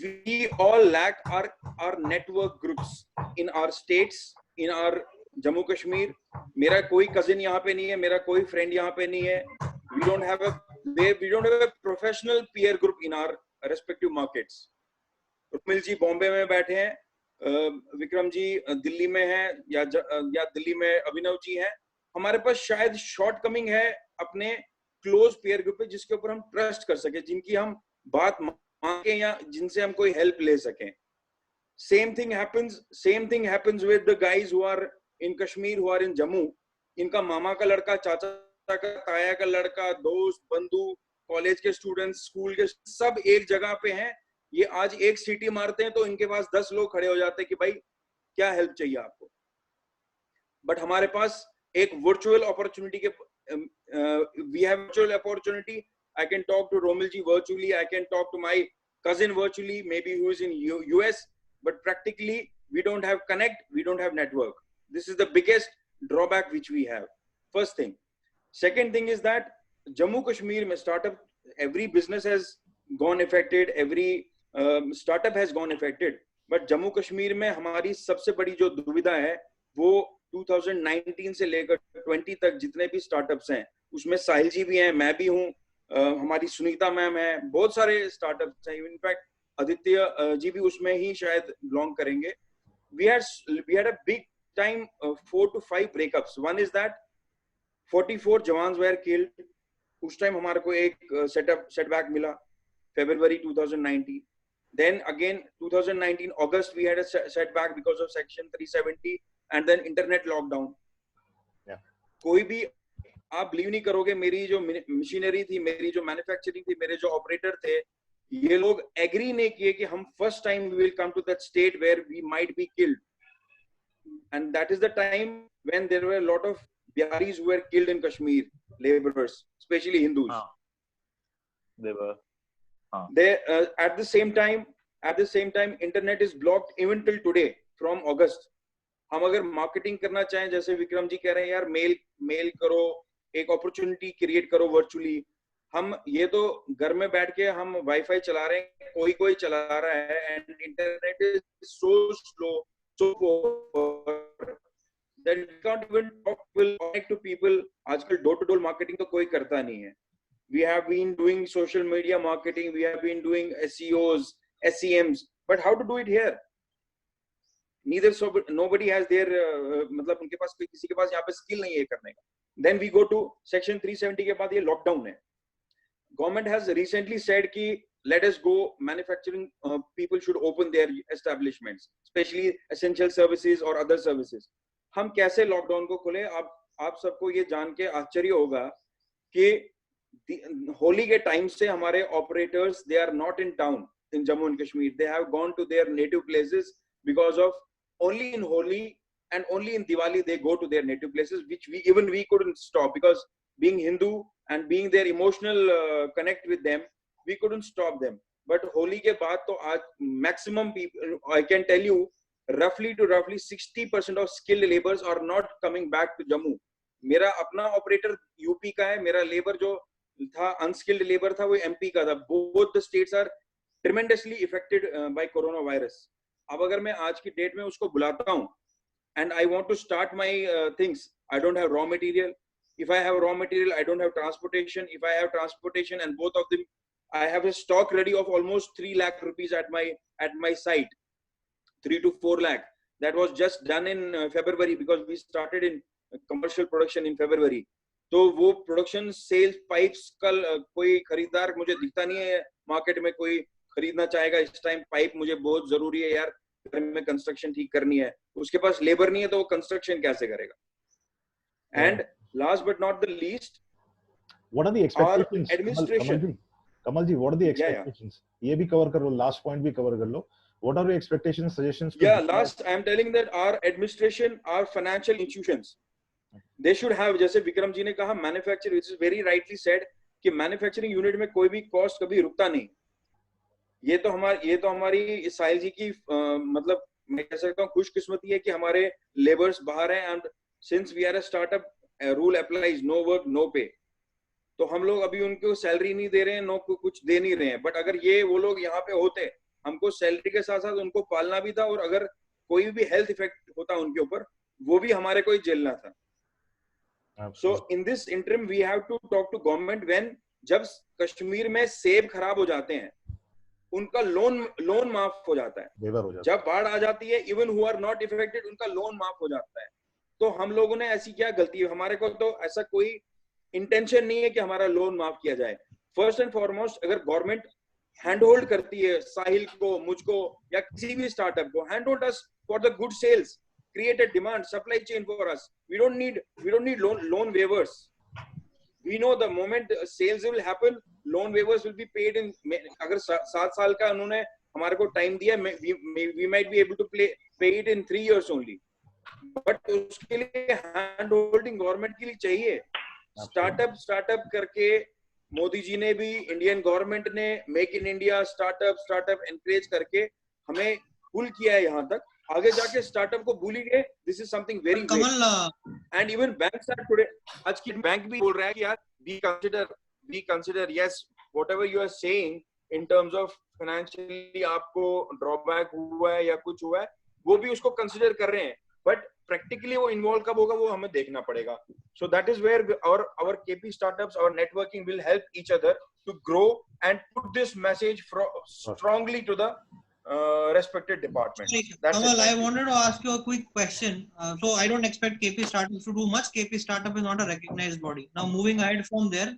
We all lack our network groups in our states, in our Jammu Kashmir. मेरा कोई cousin यहाँ पे नहीं है, मेरा कोई friend यहाँ पे नहीं है. We don't have a professional peer group in our respective markets. रुक्मिल जी बॉम्बे में बैठे हैं, विक्रम जी दिल्ली में हैं, या दिल्ली में अभिनव जी हैं. हमारे पास शायद शॉर्टकमिंग है अपने क्लोज पेयर ग्रुप पे, जिसके ऊपर हम ट्रस्ट कर सके, जिनकी हम बात मांगे या जिनसे हम कोई हेल्प ले सकें. Same thing happens with the guys who are in Kashmir, who are in Jammu. इनका मामा का लड़का, चाचा का, ताया का लड़का, दोस्त, बंधु, कॉलेज के स्टूडेंट्स, स्कूल के, सब एक जगह पे हैं. ये आज एक सीटी मारते हैं तो इनके पास 10 लोग खड़े हो जाते हैं कि भाई क्या हेल्प चाहिए आपको. बट हमारे पास एक वर्चुअल अपॉर्चुनिटी के we have virtual opportunity. I can talk to Romil ji virtually, I can talk to my cousin virtually, maybe who is in US, but practically we don't have connect, we don't have network. This is the biggest drawback which we have. First thing. Second thing is that Jammu Kashmir mein startup, every business has gone affected, every startup has gone affected, but Jammu Kashmir में हमारी सबसे बड़ी जो दुविधा है वो 2019 से लेकर 20 तक जितने भी स्टार्टअप्स हैं उसमें साहिल जी भी हैं, मैं भी हूँ, हमारी सुनीता मैम है, बहुत सारे स्टार्टअप्स हैं. इनफैक्ट आदित्य जी भी उसमें ही शायद बिलोंग करेंगे. We had a big time 4 to 5 breakups. One is that 44 jawans were killed. उस टाइम हमारे को एक setback मिला, February 2019. Then again 2019 August we had a setback because of section 370 and then internet lockdown. Yeah. कोई भी आप believe नहीं करोगे, मेरी जो मशीनरी थी, मेरी जो मैन्युफैक्चरिंग थी, मेरे जो ऑपरेटर थे, ये लोग एग्री नहीं किए कि हम first time we will come to that state where we might be killed. And that is the time when there were a lot of Biharis who were killed in Kashmir, laborers, especially Hindus. They were. At the same time, internet is blocked even till today from August. हम अगर marketing करना चाहें, जैसे विक्रम जी कह रहे हैं यार mail करो, एक अपॉर्चुनिटी क्रिएट करो वर्चुअली, हम ये तो घर में बैठ के हम वाईफाई चला रहे हैं, कोई चला रहा है, and internet is so slow, so poor that we can't even connect to people. आजकल डोर टू डोर मार्केटिंग तो कोई करता नहीं है. We have been doing social media marketing, we have been doing SEOs, SEMs, but how to do it here? Nobody has their मतलब उनके पास किसी के पास यहाँ पे स्किल नहीं है करने का. Then we go to section 370 के बाद ये लॉकडाउन है. Government has recently said कि let us go manufacturing people should open their establishments, especially essential services or other services. हम कैसे लॉकडाउन को खोले? आप सबको ये जान के आश्चर्य होगा कि होली के टाइम से हमारे operators they are not in town in Jammu and Kashmir. They have gone to their native places because of only in Holi and only in Diwali they go to their native places, which we couldn't stop because being Hindu and being their emotional connect with them, we couldn't stop them. But Holi के बाद तो आज maximum people, I can tell you, roughly 60% of skilled laborers are not coming back to Jammu. मेरा अपना operator UP का है, मेरा labour जो था अनस्किल्ड लेबर था वो एमपी का था. Both the states are tremendously affected by coronavirus. अब अगर मैं आज की डेट में उसको बुलाता हूँ and I want to start my things, I don't have raw material. If I have raw material, I don't have transportation. If I have transportation and both of them, I have a stock ready of almost 3 lakh rupees at my site, 3 to 4 lakh. That was just done in February because we started in commercial production in February. तो वो production sales pipes कल कोई खरीदार मुझे दिखता नहीं है market में, कोई खरीदना चाहेगा इस टाइम पाइप, मुझे बहुत जरूरी है यार, घर में कंस्ट्रक्शन ठीक करनी है, उसके पास लेबर नहीं है तो वो कंस्ट्रक्शन कैसे करेगा. And last but not the least, what are the expectations administration. Kamal ji, what are the expectations? ये भी कवर कर लो, लास्ट पॉइंट भी कवर कर लो. What are your expectations, suggestions? Last I am telling that our administration, our financial institutions, they should have, जैसे विक्रम जी ने कहा, manufacture, which is very rightly said कि मैन्युफैक्चरिंग यूनिट में कोई भी कॉस्ट कभी रुकता नहीं. ये तो हमारी साहिल जी की मतलब मैं कह सकता हूँ खुशकिस्मती है कि हमारे लेबर्स बाहर हैं. And since we are a startup, rule applies, no work no pay. तो हम लोग अभी उनको सैलरी नहीं दे रहे हैं, नो कुछ दे नहीं रहे हैं. बट अगर ये वो लोग यहाँ पे होते, हमको सैलरी के साथ साथ उनको पालना भी था, और अगर कोई भी हेल्थ इफेक्ट होता उनके ऊपर, वो भी हमारे को ही झेलना था. So in this interim we have to talk to government when जब कश्मीर में सेब खराब हो जाते हैं, उनका लोन माफ हो जाता है. जब बाढ़ आ जाती है, even who are not affected, उनका लोन माफ हो जाता है. तो हम लोगों ने ऐसी क्या गलती है? हमारे को तो ऐसा कोई इंटेंशन नहीं है कि हमारा लोन माफ किया जाए. फर्स्ट एंड फॉरमोस्ट, अगर गवर्नमेंट हैंड होल्ड करती है साहिल को, मुझको या किसी भी स्टार्टअप को, hand hold us for the good sales, create a demand, supply chain for us. We don't need loan waivers. We know the moment sales will happen, loan waivers will be paid in. अगर 7 साल का उन्होंने हमारे को time दिया, we might be able to pay it in 3 years only. But उसके लिए hand holding government के लिए चाहिए. स्टार्टअप करके मोदी जी ने भी, इंडियन गवर्नमेंट ने make in India startup encourage करके हमें पुल किया है यहाँ तक. आगे जाके स्टार्टअप को भूल ही गए. This is something very great. And even banks are today, आज की बैंक भी बोल रहा है कि यार we consider yes whatever you are saying in terms of financially आपको ड्रॉबैक हुआ है या कुछ हुआ है, वो भी उसको कंसीडर कर रहे हैं. बट प्रैक्टिकली वो इन्वॉल्व कब होगा वो हमें देखना पड़ेगा. So that is where our KP startups, our networking will help each other to grow and put this message strongly to the respected department. Kamal, I wanted to ask you a quick question. So I don't expect KP Startups to do much. KP Startup is not a recognized body. Now moving ahead from there,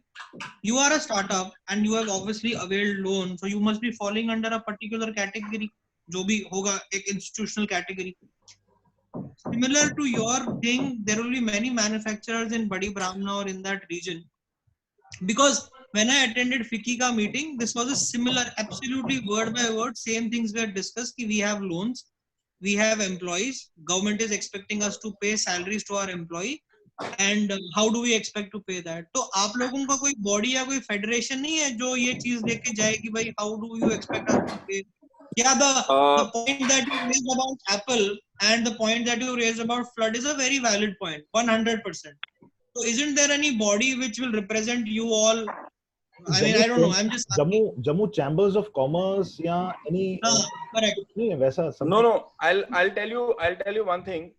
you are a startup and you have obviously availed loan, so you must be falling under a particular category, जो भी होगा एक institutional category. Similar to your thing, there will be many manufacturers in Badi Brahmana or in that region. Because when I attended FICCI ka meeting, this was a similar, absolutely word by word, same things were discussed. Ki we have loans, we have employees, government is expecting us to pay salaries to our employee, and how do we expect to pay that? तो आप लोगों का कोई body या कोई federation नहीं है जो ये चीज लेके जाए कि भाई how do you expect us to pay? Yeah, the point that you raised about Apple and the point that you raised about flood is a very valid point, 100%. So isn't there any body which will represent you all? I mean, I don't know. I'm just Jammu Chambers of Commerce या any correct. नहीं है वैसा. No. I'll tell you one thing.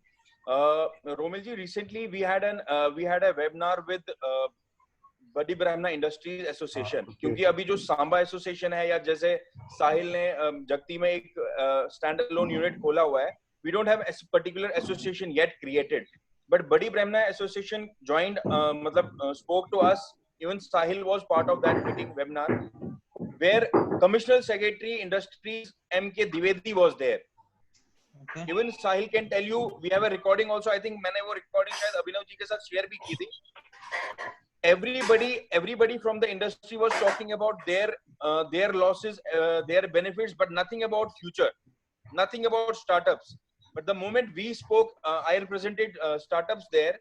Romil ji, recently we had a webinar with Badi Brahmana Industries Association. क्योंकि अभी जो Samba association है या जैसे साहिल ने जगती में एक स्टैंड अलोन यूनिट खोला हुआ है, we don't have a particular association yet created. But Badi Brahmana Association joined, spoke to us. Even Sahil was part of that meeting webinar, where Commissioner Secretary Industries M.K. Dwivedi was there. Okay. Even Sahil can tell you, we have a recording also. I think मैंने वो recording शायद अभिनव जी के साथ share भी की थी. everybody from the industry was talking about their losses, their benefits, but nothing about future, nothing about startups. But the moment we spoke, I represented startups there.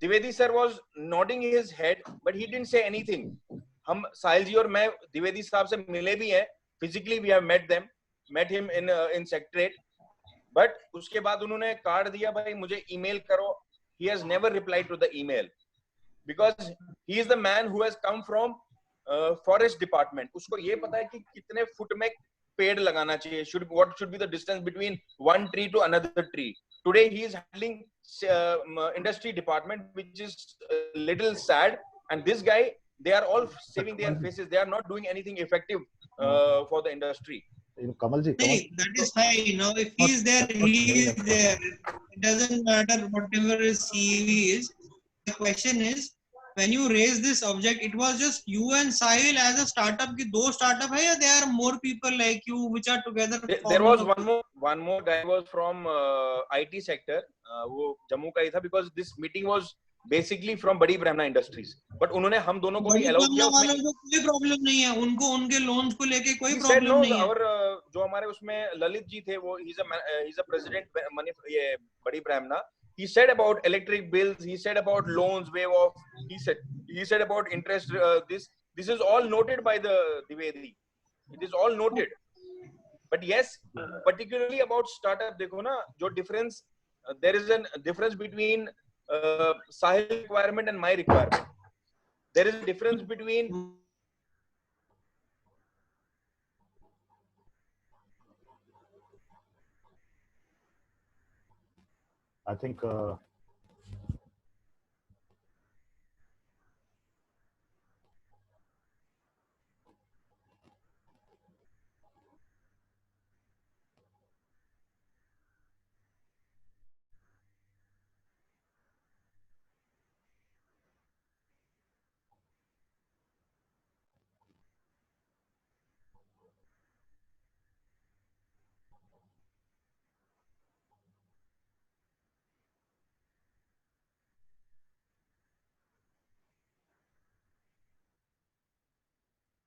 Dwivedi sir was nodding his head, but he didn't say anything. हम साहिल जी और मैं द्विवेदी साहब से मिले भी हैं, physically we have met him in secretariat, but उसके बाद उन्होंने कार्ड दिया, भाई मुझे email करो. He has never replied to the email because he is the man who has come from forest department. उसको ये पता है कि कितने फुट में पेड़ लगाना चाहिए, what should be the distance between one tree to another tree. Today he is handling industry department, which is a little sad. And this guy, they are all saving their faces. They are not doing anything effective for the industry. Kamalji, that is fine. Now, if he is there, he is there. It doesn't matter whatever his CV is. The question is, when you raise this object, it was just you and Sahil as a startup. कि दो startup है या there are more people like you which are together? There was one more guy was from IT sector. वो जम्मू का ही था, because this meeting was basically from बड़ी ब्रह्मना industries. But उन्होंने हम दोनों को भी allow किया. वालों को कोई problem नहीं है, उनको उनके loans को लेके कोई He problem said no, नहीं है. और जो हमारे उसमें ललित जी थे, वो he's a president ये बड़ी ब्रह्मना. He said about electric bills, he said about loans waive off, he said about interest. This is all noted by the Dwivedi. It is all noted. But yes, particularly about startup, देखो ना जो difference, there is a difference between Sahil requirement and my requirement. There is a difference between I think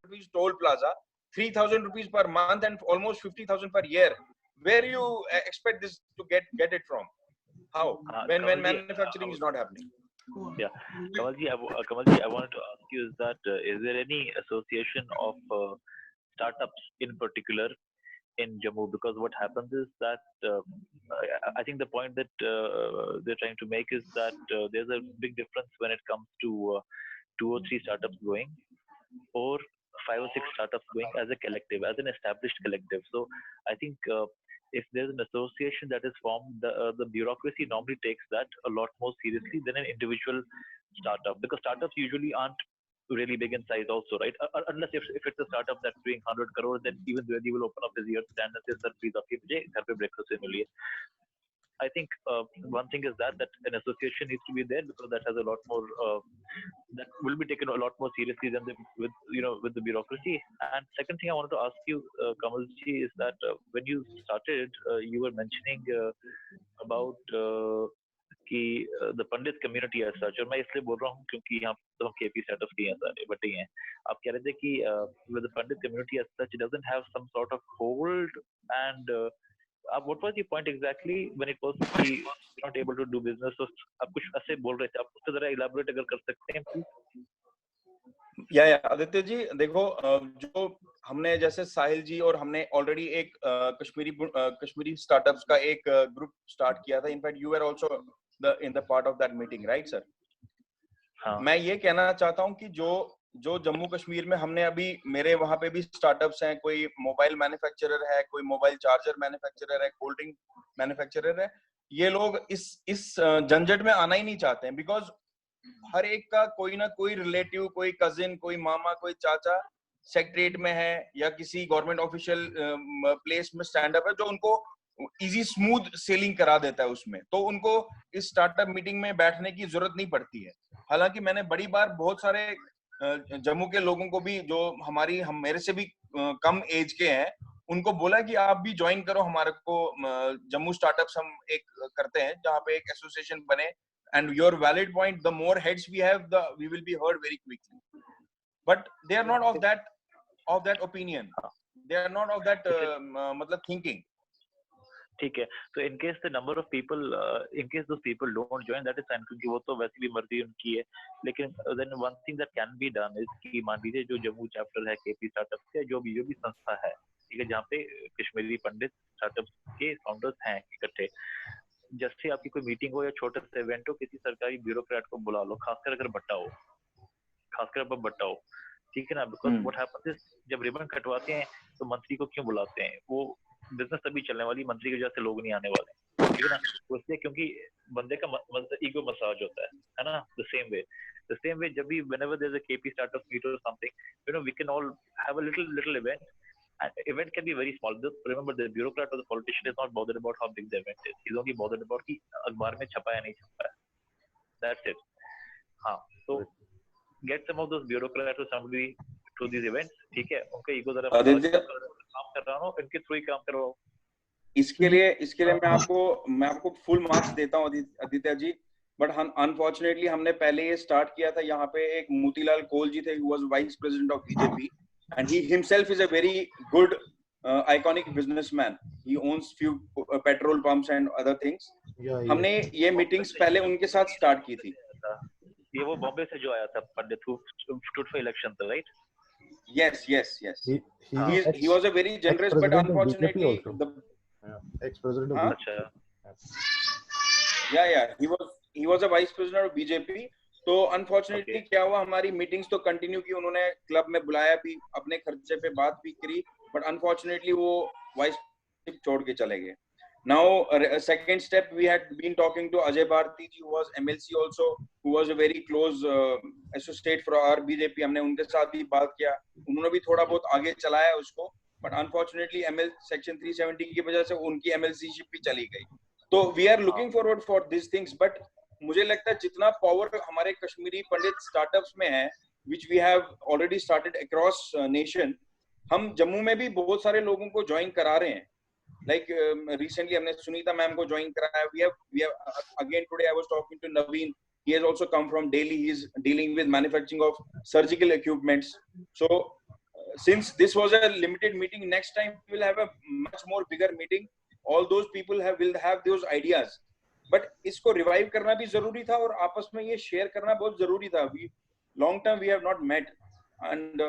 rupees toll plaza, 3,000 rupees per month and almost 50,000 per year. Where you expect this to get it from? How? When manufacturing is not happening. Yeah, Kamalji, I wanted to ask you is that is there any association of startups in particular in Jammu? Because what happens is that I think the point that they're trying to make is that there's a big difference when it comes to 2 or 3 startups going, or 5 or 6 startups going as a collective, as an established collective. So I think if there's an association that is formed, the bureaucracy normally takes that a lot more seriously than an individual startup, because startups usually aren't really big in size also, right? Unless if it's a startup that's doing 100 crores, then even they will open up his ear stand and say, sir, please, aapke mujhe ghar pe breakfast se miliye. I think one thing is that an association needs to be there, because that has a lot more that will be taken a lot more seriously than with the bureaucracy. And second thing I wanted to ask you, Kamalji, is that when you started, you were mentioning about the Pandit community as such. और मैं इसलिए बोल रहा हूँ क्योंकि यहाँ तो हम KP setups के हैं सारे बटे हैं. आप कह रहे थे कि with the Pandit community as such, it doesn't have some sort of hold, and what was your point exactly when it was not able to do business? So आप कुछ ऐसे बोल रहे थे, आप उससे जरा elaborate अगर कर सकते हैं please? या आदित्य जी, देखो जो हमने जैसे साहिल जी और हमने ऑलरेडी एक कश्मीरी स्टार्टअप्स का एक ग्रुप स्टार्ट किया था. In fact you are also in the part of that meeting, right sir? मैं ये कहना चाहता हूँ कि जो जम्मू कश्मीर में हमने अभी, मेरे वहां पे भी स्टार्टअप्स हैं, कोई मोबाइल मैन्युफैक्चरर है, कोई मोबाइल चार्जर मैन्युफैक्चरर है, कोल्ड ड्रिंक मैन्युफैक्चरर है. ये लोग इस झंझट में आना ही नहीं चाहते हैं, बिकॉज हर एक का कोई ना कोई रिलेटिव, कोई कजिन, कोई मामा, कोई चाचा सेक्रेटरीट में है या किसी गवर्नमेंट ऑफिशियल प्लेस में स्टैंड अप है, जो उनको इजी स्मूथ सेलिंग करा देता है उसमें. तो उनको इस स्टार्टअप मीटिंग में बैठने की जरूरत नहीं पड़ती है. हालांकि मैंने बड़ी बार बहुत सारे जम्मू के लोगों को भी, जो मेरे से भी कम एज के हैं, उनको बोला कि आप भी ज्वाइन करो हमारे को. जम्मू स्टार्टअप्स हम एक करते हैं जहाँ पे एक एसोसिएशन बने, and your valid point, the more heads we have, we will be heard very quickly. But they are not of that opinion. They are not of that matlab thinking. ठीक है, तो in case the number of people, in case those people don't join, that is fine, क्योंकि वो तो वैसे भी मर्जी उनकी है. लेकिन then one thing that can be done is कि मान लीजिए जो जम्मू चैप्टर है केपी स्टार्टअप से, जो भी संस्था है, ठीक है, जहाँ पे कश्मीरी पंडित स्टार्टअप के फाउंडर्स हैं इकट्ठे, जैसे आपकी कोई मीटिंग हो या छोटे से इवेंट हो, किसी सरकारी ब्यूरोक्रेट को बुला लो, खासकर अगर बट्टा हो, ठीक है ना. बिकॉज व्हाट हैपेंस इज, जब रिबन कटवाते हैं तो मंत्री को क्यों बुलाते हैं? वो बिजनेस तभी चलने वाली, मंत्री की वजह से लोग नहीं आने वाले, ठीक है ना. उससे क्योंकि बंदे का ईगो मसाज होता है ना. द सेम वे जब भी whenever there's a KP startup meet or something, you know, we can all have a little event. And event can be very small. Remember, the bureaucrat or the politician is not bothered about how big the event is. He's only bothered about कि अखबार में छपा या नहीं छपा है. That's it. हाँ, so get some of those bureaucrats or somebody to these events, ठीक है, उनका ईगो जरा काम कर रहा हूँ, इनके थ्रू ही काम करवाओ. इसके लिए मैं आपको फुल मार्क्स देता हूँ आदित्य जी. बट अनफॉर्चुनेटली हमने पहले ये स्टार्ट किया था, यहाँ पे एक मोतीलाल कोल जी थे, who was vice president of BJP, and he himself is a very good iconic businessman. He owns few petrol pumps and other things. हमने ये मीटिंग्स पहले उनके साथ स्टार्ट की थी. ये वो बॉम्बे से जो आया था पंडित, who stood for election, right? Yes. He was a very generous, but unfortunately ex-president of he was a vice president of BJP. तो अनफॉर्चुनेटली क्या हुआ, हमारी मीटिंग्स तो कंटिन्यू की, उन्होंने क्लब में बुलाया भी, अपने खर्चे पे बात भी करी, बट अनफॉर्चुनेटली वो वाइस छोड़ के चले गए. Now, second step, we had been talking to Ajay Bharti ji, who was MLC also, who was a very close associate for our BJP. हमने उनके साथ भी बात किया, उन्होंने भी थोड़ा बहुत आगे चलाया उसको, but unfortunately section 370 की वजह से उनकी MLC-ship भी चली गई. तो we are looking forward for these things, but मुझे लगता है जितना पावर हमारे कश्मीरी पंडित स्टार्टअप्स में है, which we have already started across nation, हम जम्मू में भी बहुत सारे लोगों को ज्वाइन करा रहे हैं. Like recently हमने सुनीता मैम को ज्वाइन कराया. We have again today I was talking to Naveen. He has also come from Delhi. He is dealing with manufacturing of surgical equipments. So since this was a limited meeting, next time we will have a much more bigger meeting. All those people will have those ideas. But इसको revive करना भी जरूरी था, और आपस में ये share करना बहुत जरूरी था. Long term we have not met, and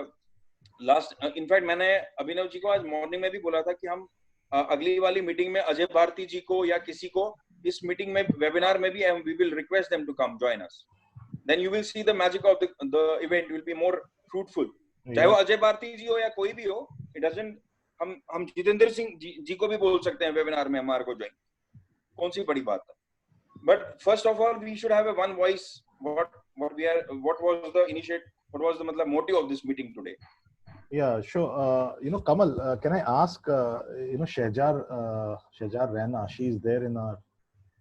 last in fact मैंने अभिनव जी को आज morning में भी बोला था कि हम अगली वाली मीटिंग में अजय भारती जी को या किसी को इस मीटिंग में, वेबिनार में भी, we will request them to come join us. Then you will see the magic of the event will be more fruitful. चाहे वो अजय भारती जी हो या कोई भी हो, it doesn't, हम जितेंद्र सिंह जी को भी बोल सकते हैं वेबिनार में हमारे को ज्वाइन, कौन सी बड़ी बात है. But first of all, we should have a one voice. What was the initiate? What was the motive of this meeting today? Yeah, sure. Kamal, can I ask, Shehjar Raina, she's there in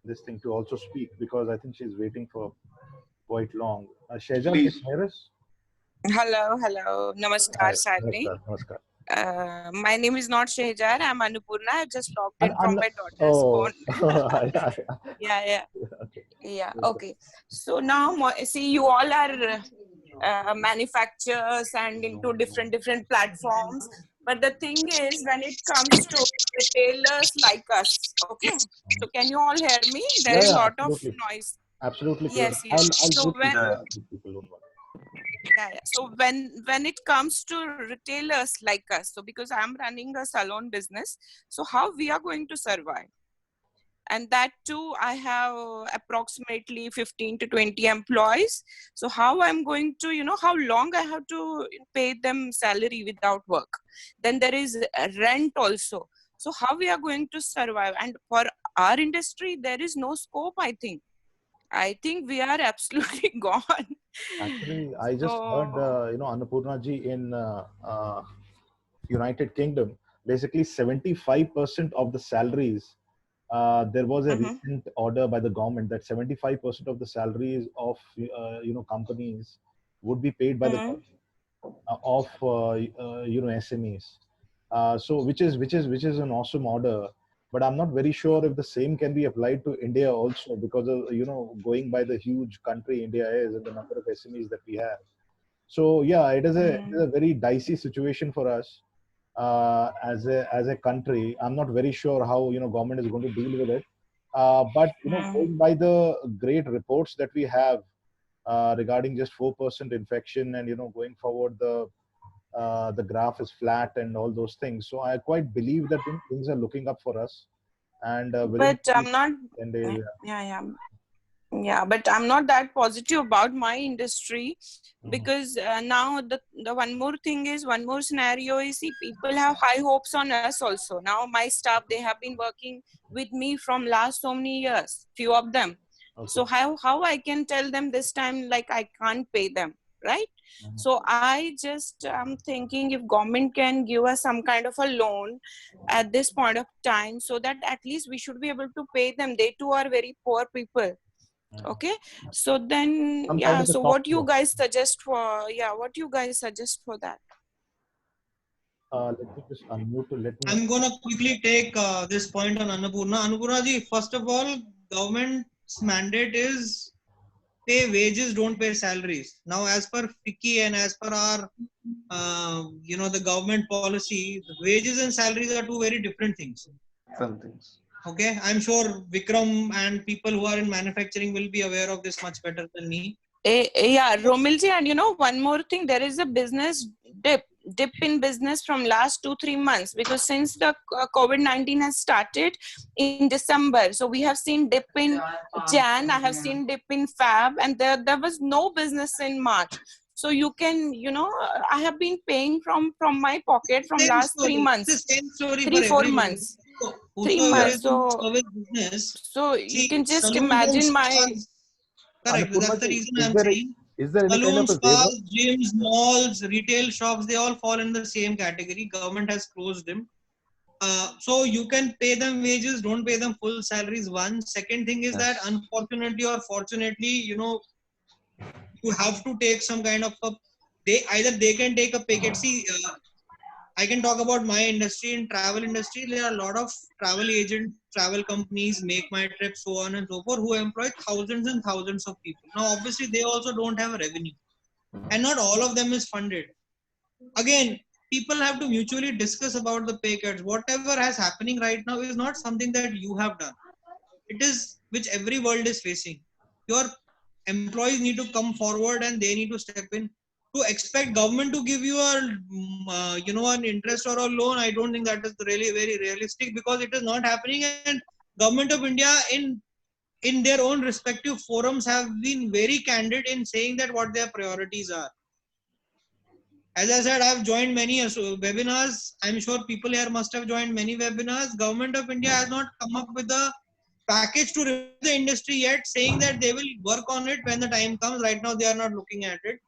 this thing to also speak, because I think she's waiting for quite long. Shehjar, can you hear us? Hello. Namaskar, Sadhvi. Namaskar. My name is not Shehjar. I'm Annapurna. I just logged in from my daughter's phone. Yeah. Okay. So now, see, you all are manufacturers and into different platforms. But the thing is, when it comes to retailers like us, okay. So can you all hear me? There is a lot of noise. Absolutely. Yes. So when it comes to retailers like us, so because I'm running a salon business, so how we are going to survive? And that too, I have approximately 15 to 20 employees. So how I'm going to, how long I have to pay them salary without work? Then there is rent also. So how we are going to survive? And for our industry, there is no scope, I think. I think we are absolutely gone. Actually, I just heard, Annapurna ji, in United Kingdom, basically 75% of the salaries, there was a recent order by the government that 75% of the salaries of, companies would be paid by the government of, SMEs. So which is an awesome order. but I'm not very sure if the same can be applied to India also, because of, going by the huge country India is and the number of SMEs that we have. So yeah, it is a very dicey situation for us as a country. I'm not very sure how government is going to deal with it. But going by the great reports that we have regarding just 4% infection, and going forward the graph is flat and all those things. So I quite believe that things are looking up for us. And but I'm not. 10 days, Yeah, but I'm not that positive about my industry, because now the one more thing is, one more scenario is, see, people have high hopes on us also. Now my staff, they have been working with me from last so many years, few of them. Okay. So how I can tell them this time like I can't pay them, right? So I just am thinking if government can give us some kind of a loan at this point of time, so that at least we should be able to pay them. They too are very poor people. Okay, so then so what you guys suggest for that? Let me just unmute. I'm gonna quickly take this point on Annapurna. Annapurna ji, first of all, government's mandate is pay wages, don't pay salaries. Now, as per FICCI and as per our, the government policy, wages and salaries are two very different things. Okay, I'm sure Vikram and people who are in manufacturing will be aware of this much better than me. Yeah, Romilji, and one more thing, there is a business dip in business from last 2-3 months, because since the COVID-19 has started in December, so we have seen dip in Jan, I have seen dip in Feb, and there was no business in March. So you can, I have been paying from my pocket from last 3 months. It's the same story 3-4 months. 3 months. So you can just imagine my... Correct. That's the reason I'm saying. Is there any Saloons, kind of a waiver? spas, gyms, malls, retail shops, they all fall in the same category. Government has closed them. So you can pay them wages, don't pay them full salaries. One. Second thing is that unfortunately or fortunately, you have to take some kind of either they can take a pay cut. See, I can talk about my industry. In travel industry, there are a lot of travel agents, travel companies, Make My Trip, so on and so forth, who employ thousands and thousands of people. Now, obviously, they also don't have a revenue, and not all of them is funded. Again, people have to mutually discuss about the pay cuts. Whatever is happening right now is not something that you have done. It is which every world is facing. Your employees need to come forward and they need to step in. To expect government to give you an interest or a loan, I don't think that is really very realistic, because it is not happening. And Government of India in their own respective forums have been very candid in saying that what their priorities are. As I said, I've joined many webinars. I'm sure people here must have joined many webinars. Government of India has not come up with a package to revive the industry yet, saying that they will work on it when the time comes. Right now, they are not looking at it.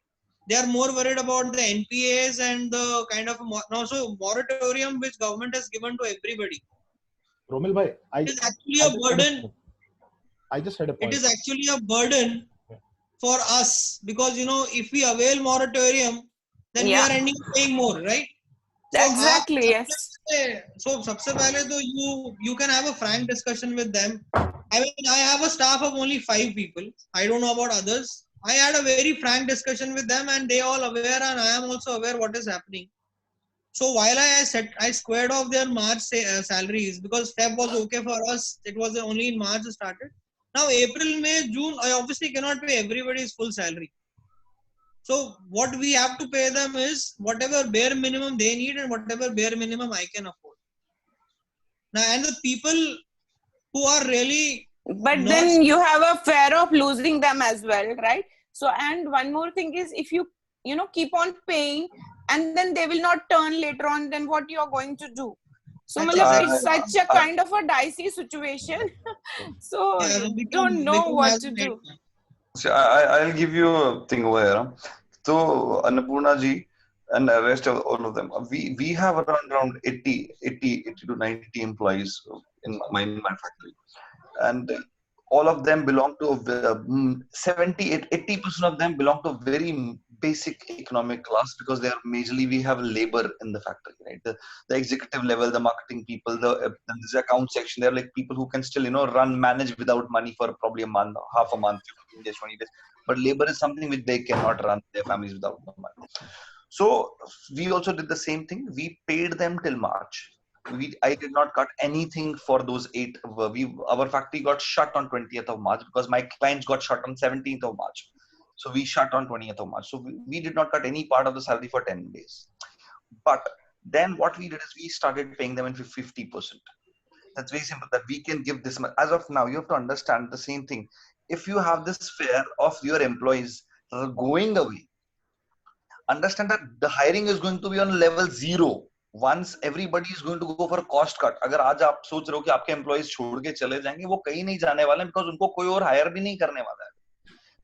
They are more worried about the NPAs and the kind of moratorium which government has given to everybody. Romil bhai, it is actually a burden. I just had a point. It is actually a burden for us, because if we avail moratorium, then we are ending up paying more, right? Exactly, yes. So, sabse pehle to you can have a frank discussion with them. I mean, I have a staff of only 5 people. I don't know about others. I had a very frank discussion with them, and they all aware, and I am also aware what is happening. So while I squared off their March salaries, because Feb was okay for us, it was only in March it started. Now April, May, June, I obviously cannot pay everybody's full salary. So what we have to pay them is whatever bare minimum they need and whatever bare minimum I can afford. Now, and the people who are really... But then you have a fear of losing them as well, right? So, and one more thing is, if you keep on paying and then they will not turn later on, then what you are going to do? So it's such a kind of a dicey situation. So we don't know what to do. So I'll give you a thing over here. So Annapurna ji and the rest of all of them, we have around 80 to 90 employees in my factory, and all of them belong to 80% of them belong to very basic economic class because they are majorly, we have labor in the factory, right? The executive level, the marketing people, the account section, they're like people who can still, manage without money for probably a month, half a month, 15 days, 20 days. But labor is something which they cannot run their families without money. So we also did the same thing. We paid them till March. I did not cut anything for those 8. Our factory got shut on 20th of March because my clients got shut on 17th of March. So we shut on 20th of March. So we did not cut any part of the salary for 10 days. But then what we did is we started paying them in 50%. That's very simple, that we can give this much. As of now, you have to understand the same thing. If you have this fear of your employees going away, understand that the hiring is going to be on level 0. Once everybody is going to go for a cost cut. अगर आज आप सोच रहे हो कि आपके employees छोड़ के चले जाएंगे, वो कहीं नहीं जाने वाले, बिकॉज उनको कोई और हायर भी नहीं करने वाला है.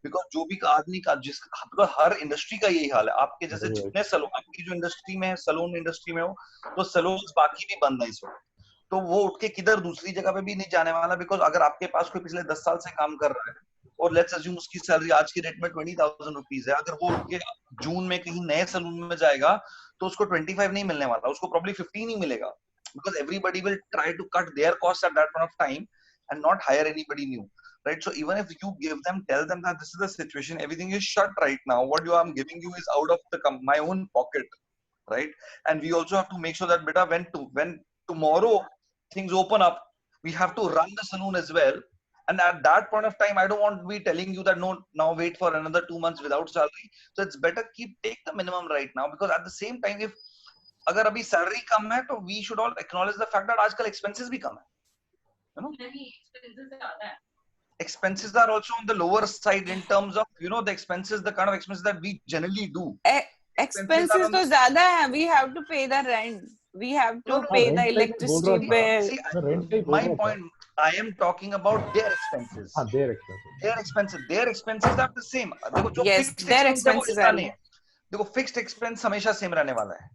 बिकॉज जो भी आदमी का बिकॉज हर इंडस्ट्री का यही हाल है. आपके जैसे जितने सैलून, आपकी जो इंडस्ट्री में है, सैलून इंडस्ट्री में हो, तो सैलून बाकी भी बंद है इस वक्त. तो वो उठ के किधर दूसरी जगह पे भी नहीं जाने वाला. बिकॉज अगर आपके पास कोई पिछले 10 साल से काम कर रहा है और लेट्स अज्यूम उसकी सैलरी आज की रेट में 20,000 रुपीज है, अगर वो उठ के जून में कहीं नए सैलून में जाएगा तो उसको 25 नहीं मिलने वाला, उसको प्रॉब्ली 15 ही मिलेगा. Because everybody will try to cut their cost at that point of time and not hire anybody new, right? So even if you tell them that this is the situation, everything is shut right now, what I'm giving you is out of my own pocket, right? And we also have to make sure that beta when tomorrow things open up, we have to run the saloon as well. And at that point of time, I don't want to be telling you that no, now wait for another 2 months without salary. So it's better take the minimum right now, because at the same time, if agar abhi salary kam hai, to we should all acknowledge the fact that aajkal expenses bhi kam hai. Expenses are also on the lower side in terms of the expenses, the kind of expenses that we generally do. Expenses तो ज़्यादा है. We have to pay the rent. We have to pay the electricity bill. See, my point, I am talking about their expenses. Their expenses are the same. Yes, their expenses are. देखो fixed expense हमेशा same रहने वाला है.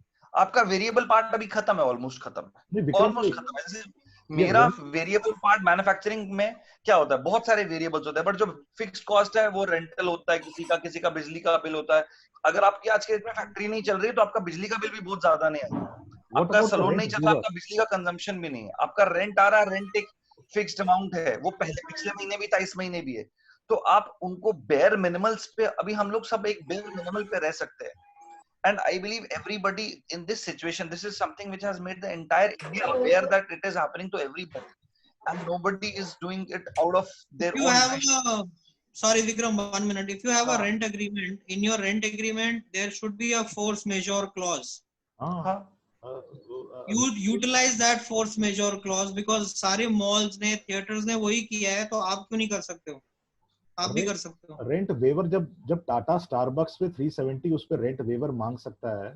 आपका variable part अभी खत्म है, almost खत्म है. Almost खत्म है. मेरा वेरिएबल पार्ट मैन्युफैक्चरिंग में क्या होता है, बहुत सारे वेरिएबल्स होते हैं, बट जो फिक्स्ड कॉस्ट है वो रेंटल होता है, किसी का बिजली का बिल होता है. अगर आपकी आज के डेट में फैक्ट्री नहीं चल रही है तो आपका बिजली का बिल भी बहुत ज्यादा नहीं आएगा. आपका सैलून नहीं चल रहा, आपका बिजली का कंजम्पशन भी नहीं है. आपका रेंट आ रहा है, रेंट एक फिक्स्ड अमाउंट है, वो पिछले महीने भी था, इस महीने भी है. तो आप उनको बेयर मिनिमल्स पे, अभी हम लोग सब एक बेयर मिनिमल पे रह सकते हैं. And I believe everybody in this situation, this is something which has made the entire India aware that it is happening to everybody, and nobody is doing it out of their own. Sorry, Vikram, 1 minute. If you have a rent agreement, in your rent agreement, there should be a force majeure clause. You utilize that force majeure clause, because सारे malls ने, theaters ने वही किया है, तो आप क्यों नहीं कर सकते हो? आप भी कर सकते हो. रेंट वेवर जब टाटा स्टारबक्स पे 370 उस पे रेंट वेवर मांग सकता है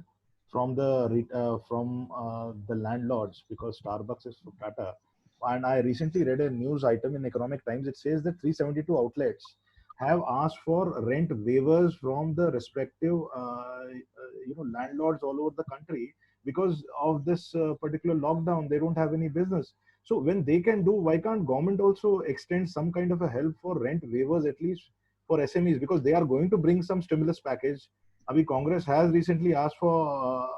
from the landlords, because Starbucks is for Tata. And I recently read a news item in Economic Times. It says that 372 outlets have asked for rent waivers from the respective landlords all over the country because of this particular lockdown. They don't have any business. So when they can do, why can't government also extend some kind of a help for rent waivers, at least for SMEs, because they are going to bring some stimulus package. Abhi Congress has recently asked for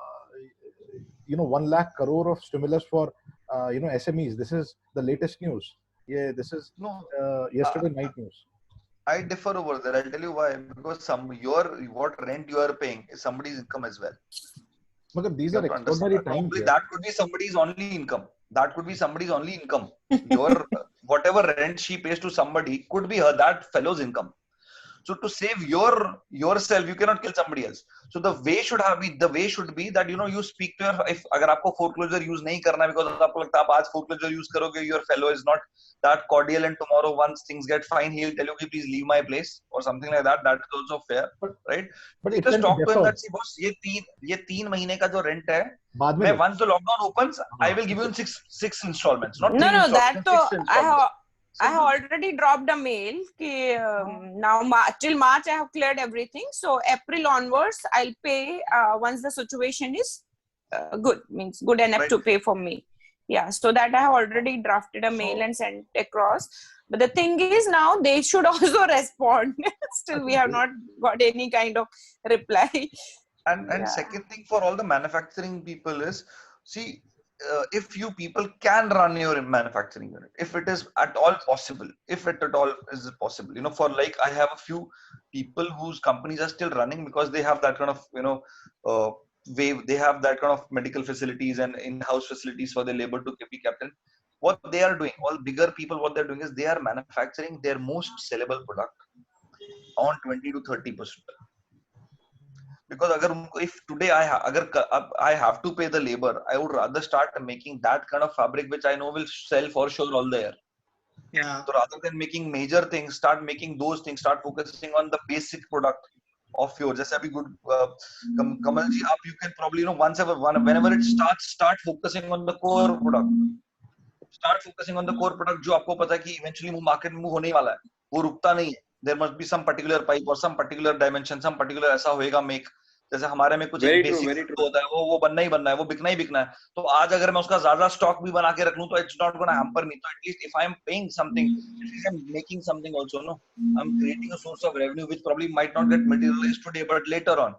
1 lakh crore of stimulus for SMEs. This is the latest news. Yeah, this is yesterday night news. I differ over there. I'll tell you why. Because what rent you are paying is somebody's income as well. But these are extraordinary times. That could be somebody's only income. Your whatever rent she pays to somebody could be that fellow's income. So to save yourself, you cannot kill somebody else. So the way should be that you speak to your, if अगर आपको foreclosure use नहीं करना because आपको लगता है आप आज foreclosure use करोगे, your fellow is not that cordial, and tomorrow once things get fine, he will tell you, okay, please leave my place or something like that. That is also fair, right? But just talk to him that, see boss, ये 3 महीने का जो rent है, मैं once the lockdown opens, I will give you in six installments, not no, that installments. I have already dropped a mail ki, now till March I have cleared everything, so April onwards I'll pay once the situation is good enough to pay for me. Yeah, so that I have already drafted a mail and sent across. But the thing is now they should also respond. Still we have not got any kind of reply. And second thing for all the manufacturing people is, see, if you people can run your manufacturing unit, if it is at all possible, if it at all is possible, you know, for like I have a few people whose companies are still running because they have that kind of, you know, they have that kind of medical facilities and in-house facilities for the labor to be kept in. What they are doing, all bigger people, what they're doing is they are manufacturing their most sellable product on 20 to 30%. Because if today I have to pay the labor, I would rather start making that kind of fabric which I know will sell for sure all the year. Yeah. So rather than making major things, start making those things, start focusing on the basic product of yours. Just be good, Kamalji, you can probably, you know, whenever it start focusing on the core product. Start focusing on the core product जो आपको पता है कि eventually वो market में move होने वाला है, वो रुकता नहीं है. There must be some particular pipe or some particular dimension, some particular ऐसा होएगा make. जैसे हमारे में कुछ एक basic होता है, वो बनना ही बनना है, वो बिकना ही बिकना है. तो आज अगर मैं उसका ज़्यादा stock भी बना के रख लूँ, तो it's not gonna hamper me. So at least if I am paying something, at least I'm making something also, no? I'm creating a source of revenue which probably might not get materialized today, but later on.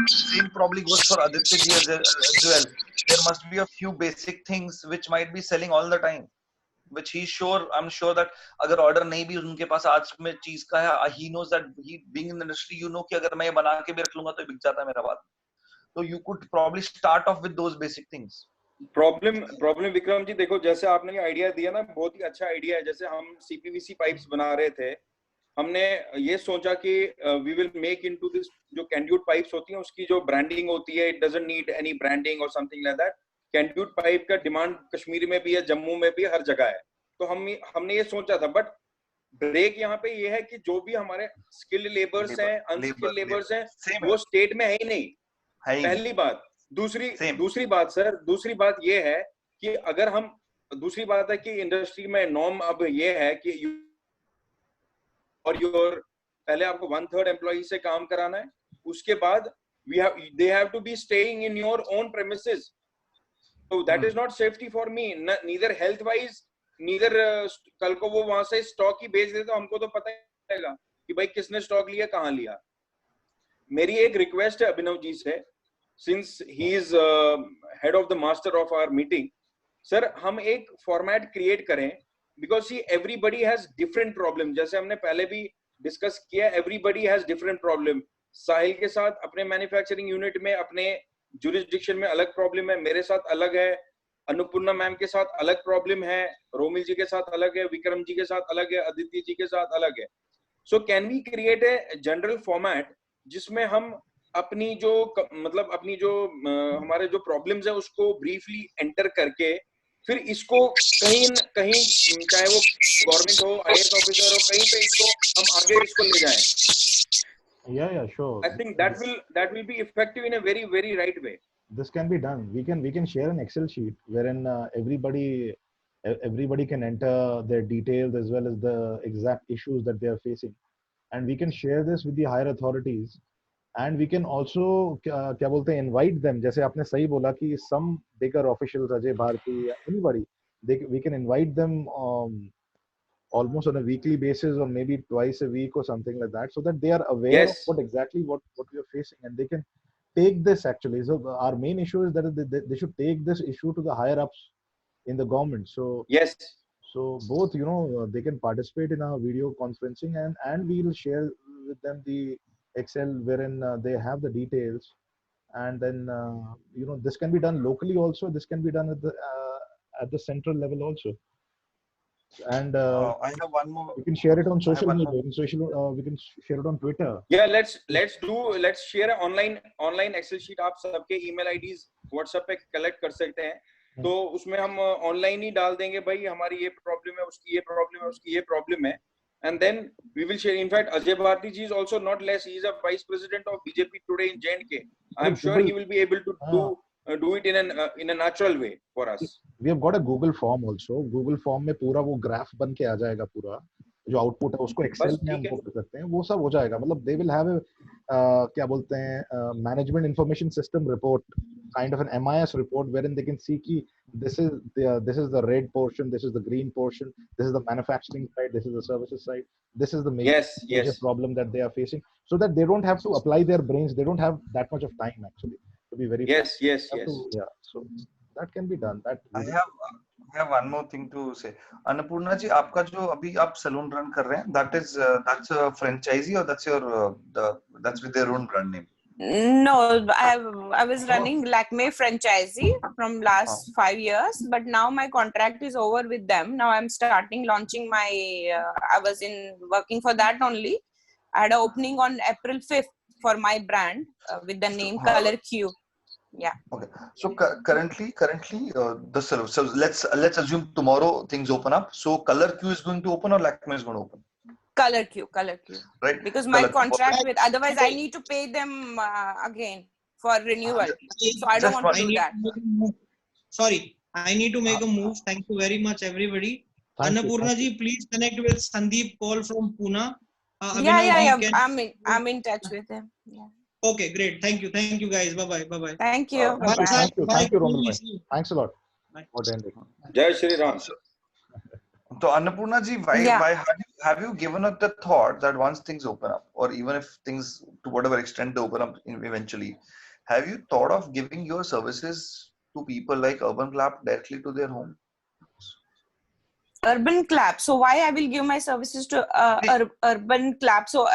Same probably goes for Aditya ji as well. There must be a few basic things which might be selling all the time, which I'm sure that अगर order नहीं भी उनके पास आज में चीज का है, he knows that he being in the industry, you know कि अगर मैं ये बना के भी रख लूंगा तो बिक जाता है मेरा बात. So you could probably start off with those basic things. Problem Vikram ji, देखो जैसे आपने ये आइडिया दिया ना, बहुत ही अच्छा आइडिया है. जैसे हम CPVC पाइप्स बना रहे थे, हमने ये सोचा कि we will make into this, जो कैंड्यूट पाइप्स होती हैं उसकी जो ब्रांडिंग होती है, it doesn't need any branding और समथिंग लाइक दैट. कैंड्यूट पाइप का डिमांड कश्मीर में भी है, जम्मू में भी है, हर जगह है. तो हमने ये सोचा था, बट ब्रेक यहाँ पे ये है कि जो भी हमारे स्किल्ड लेबर्स हैं, अनस्किल्ड लेबर्स हैं, वो स्टेट में है ही नहीं. पहली बात. दूसरी बात ये है कि अगर हम, दूसरी बात है कि इंडस्ट्री में नॉर्म अब ये है कि और पहले आपको 1/3 एम्प्लॉई से काम कराना है, उसके बाद they have to be staying in your own premises. So that is not safety for me, neither health wise, neither कल को वो वहां से स्टॉक ही बेच दे तो हमको तो पता ही रहेगा कि भाई किसने स्टॉक लिया, कहाँ लिया. मेरी एक रिक्वेस्ट है अभिनव जी से, since he is head of the master of our meeting, sir हम एक फॉर्मेट क्रिएट करें, because see everybody has different problem. जैसे हमने पहले भी डिस्कस किया, everybody has different problem. साहिल के साथ अपने मैन्युफैक्चरिंग यूनिट में अपने जुरिस्डिक्शन में अलग प्रॉब्लम है, मेरे साथ अलग है, अन्नपूर्णा मैम के साथ अलग प्रॉब्लम है, रोमिल जी के साथ अलग है, विक्रम जी के साथ अलग है, अदिति जी के साथ अलग है. So can we create a general format जिसमें हम अपनी जो हमारे जो प्रॉब्लम्स है उसको ब्रीफली एंटर करके फिर इसको कहीं चाहे वो गवर्नमेंट हो, IAS ऑफिसर हो, कहीं पे इसको हम आगे इसको ले जाएं. Yeah, sure. I think that will be effective in a very, very right way. This can be done. We can share an Excel sheet wherein everybody can enter their details as well as the exact issues that they are facing, and we can share this with the higher authorities, and we can also क्या बोलते हैं, invite them. जैसे आपने सही बोला कि some bigger officials, Ajay Bharti, anybody, we can invite them almost on a weekly basis or maybe twice a week or something like that, so that they are aware of what we are facing, and they can take this actually. So our main issue is that they should take this issue to the higher ups in the government. So yes, so both, you know, they can participate in our video conferencing, and we will share with them the Excel wherein they have the details, and then you know, this can be done locally also, this can be done at the central level also. And I have one more. We can share it on social media. We can share it on Twitter. Yeah, let's share an online Excel sheet. आप सबके email IDs WhatsApp पे collect कर सकते हैं. तो उसमें हम online ही डाल देंगे, भाई हमारी ये प्रॉब्लम है, उसकी ये प्रॉब्लम है, उसकी ये प्रॉब्लम है, and then we will share. In fact, Ajay Bharti ji is also not less. He is a vice president of BJP today in J&K. I am sure he will be able to do it in a natural way for us. We have got a Google form also. Google form में पूरा वो graph बन के आ जाएगा, पूरा जो output है उसको एक्सेल में हम कर सकते हैं, वो सब हो जाएगा. मतलब they will have a क्या बोलते हैं management information system report kind of an MIS report wherein they can see this is the red portion, this is the green portion, this is the manufacturing side, this is the services side, this is the major problem that they are facing, so that they don't have to apply their brains. They don't have that much of time actually to be very yes. So that can be done. That I have one more thing to say. Annapurna ji, आपका जो अभी आप salon run कर रहे हैं, that's a franchisee or that's with their own brand name? No, I was running Lakme franchisee from last 5 years, but now my contract is over with them. Now I'm launching my. I was working for that only. I had an opening on April 5th for my brand with the name Color Q. Yeah. Okay. So currently, the salon. So let's assume tomorrow things open up. So Color Q is going to open or Lakme is going to open? Color Q. Right. Because my contract with, otherwise I need to pay them again for renewal. So I don't want to do that. Sorry, I need to make a move. Thank you very much, everybody. Annapurna ji, please connect with Sandeep Kaul from Pune. Yeah. I'm in touch with him. Yeah. Okay, great. Thank you guys. Bye bye. Thank you. Thank you, Ronald bhai. Thanks a lot. Jai Shri Ram. So Annapurna ji, why have you given up the thought that once things open up, or even if things to whatever extent they open up eventually, have you thought of giving your services to people like Urban Clap directly to their home? Urban Clap. So why I will give my services to Urban Clap? So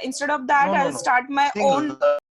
instead of that, I'll start my own.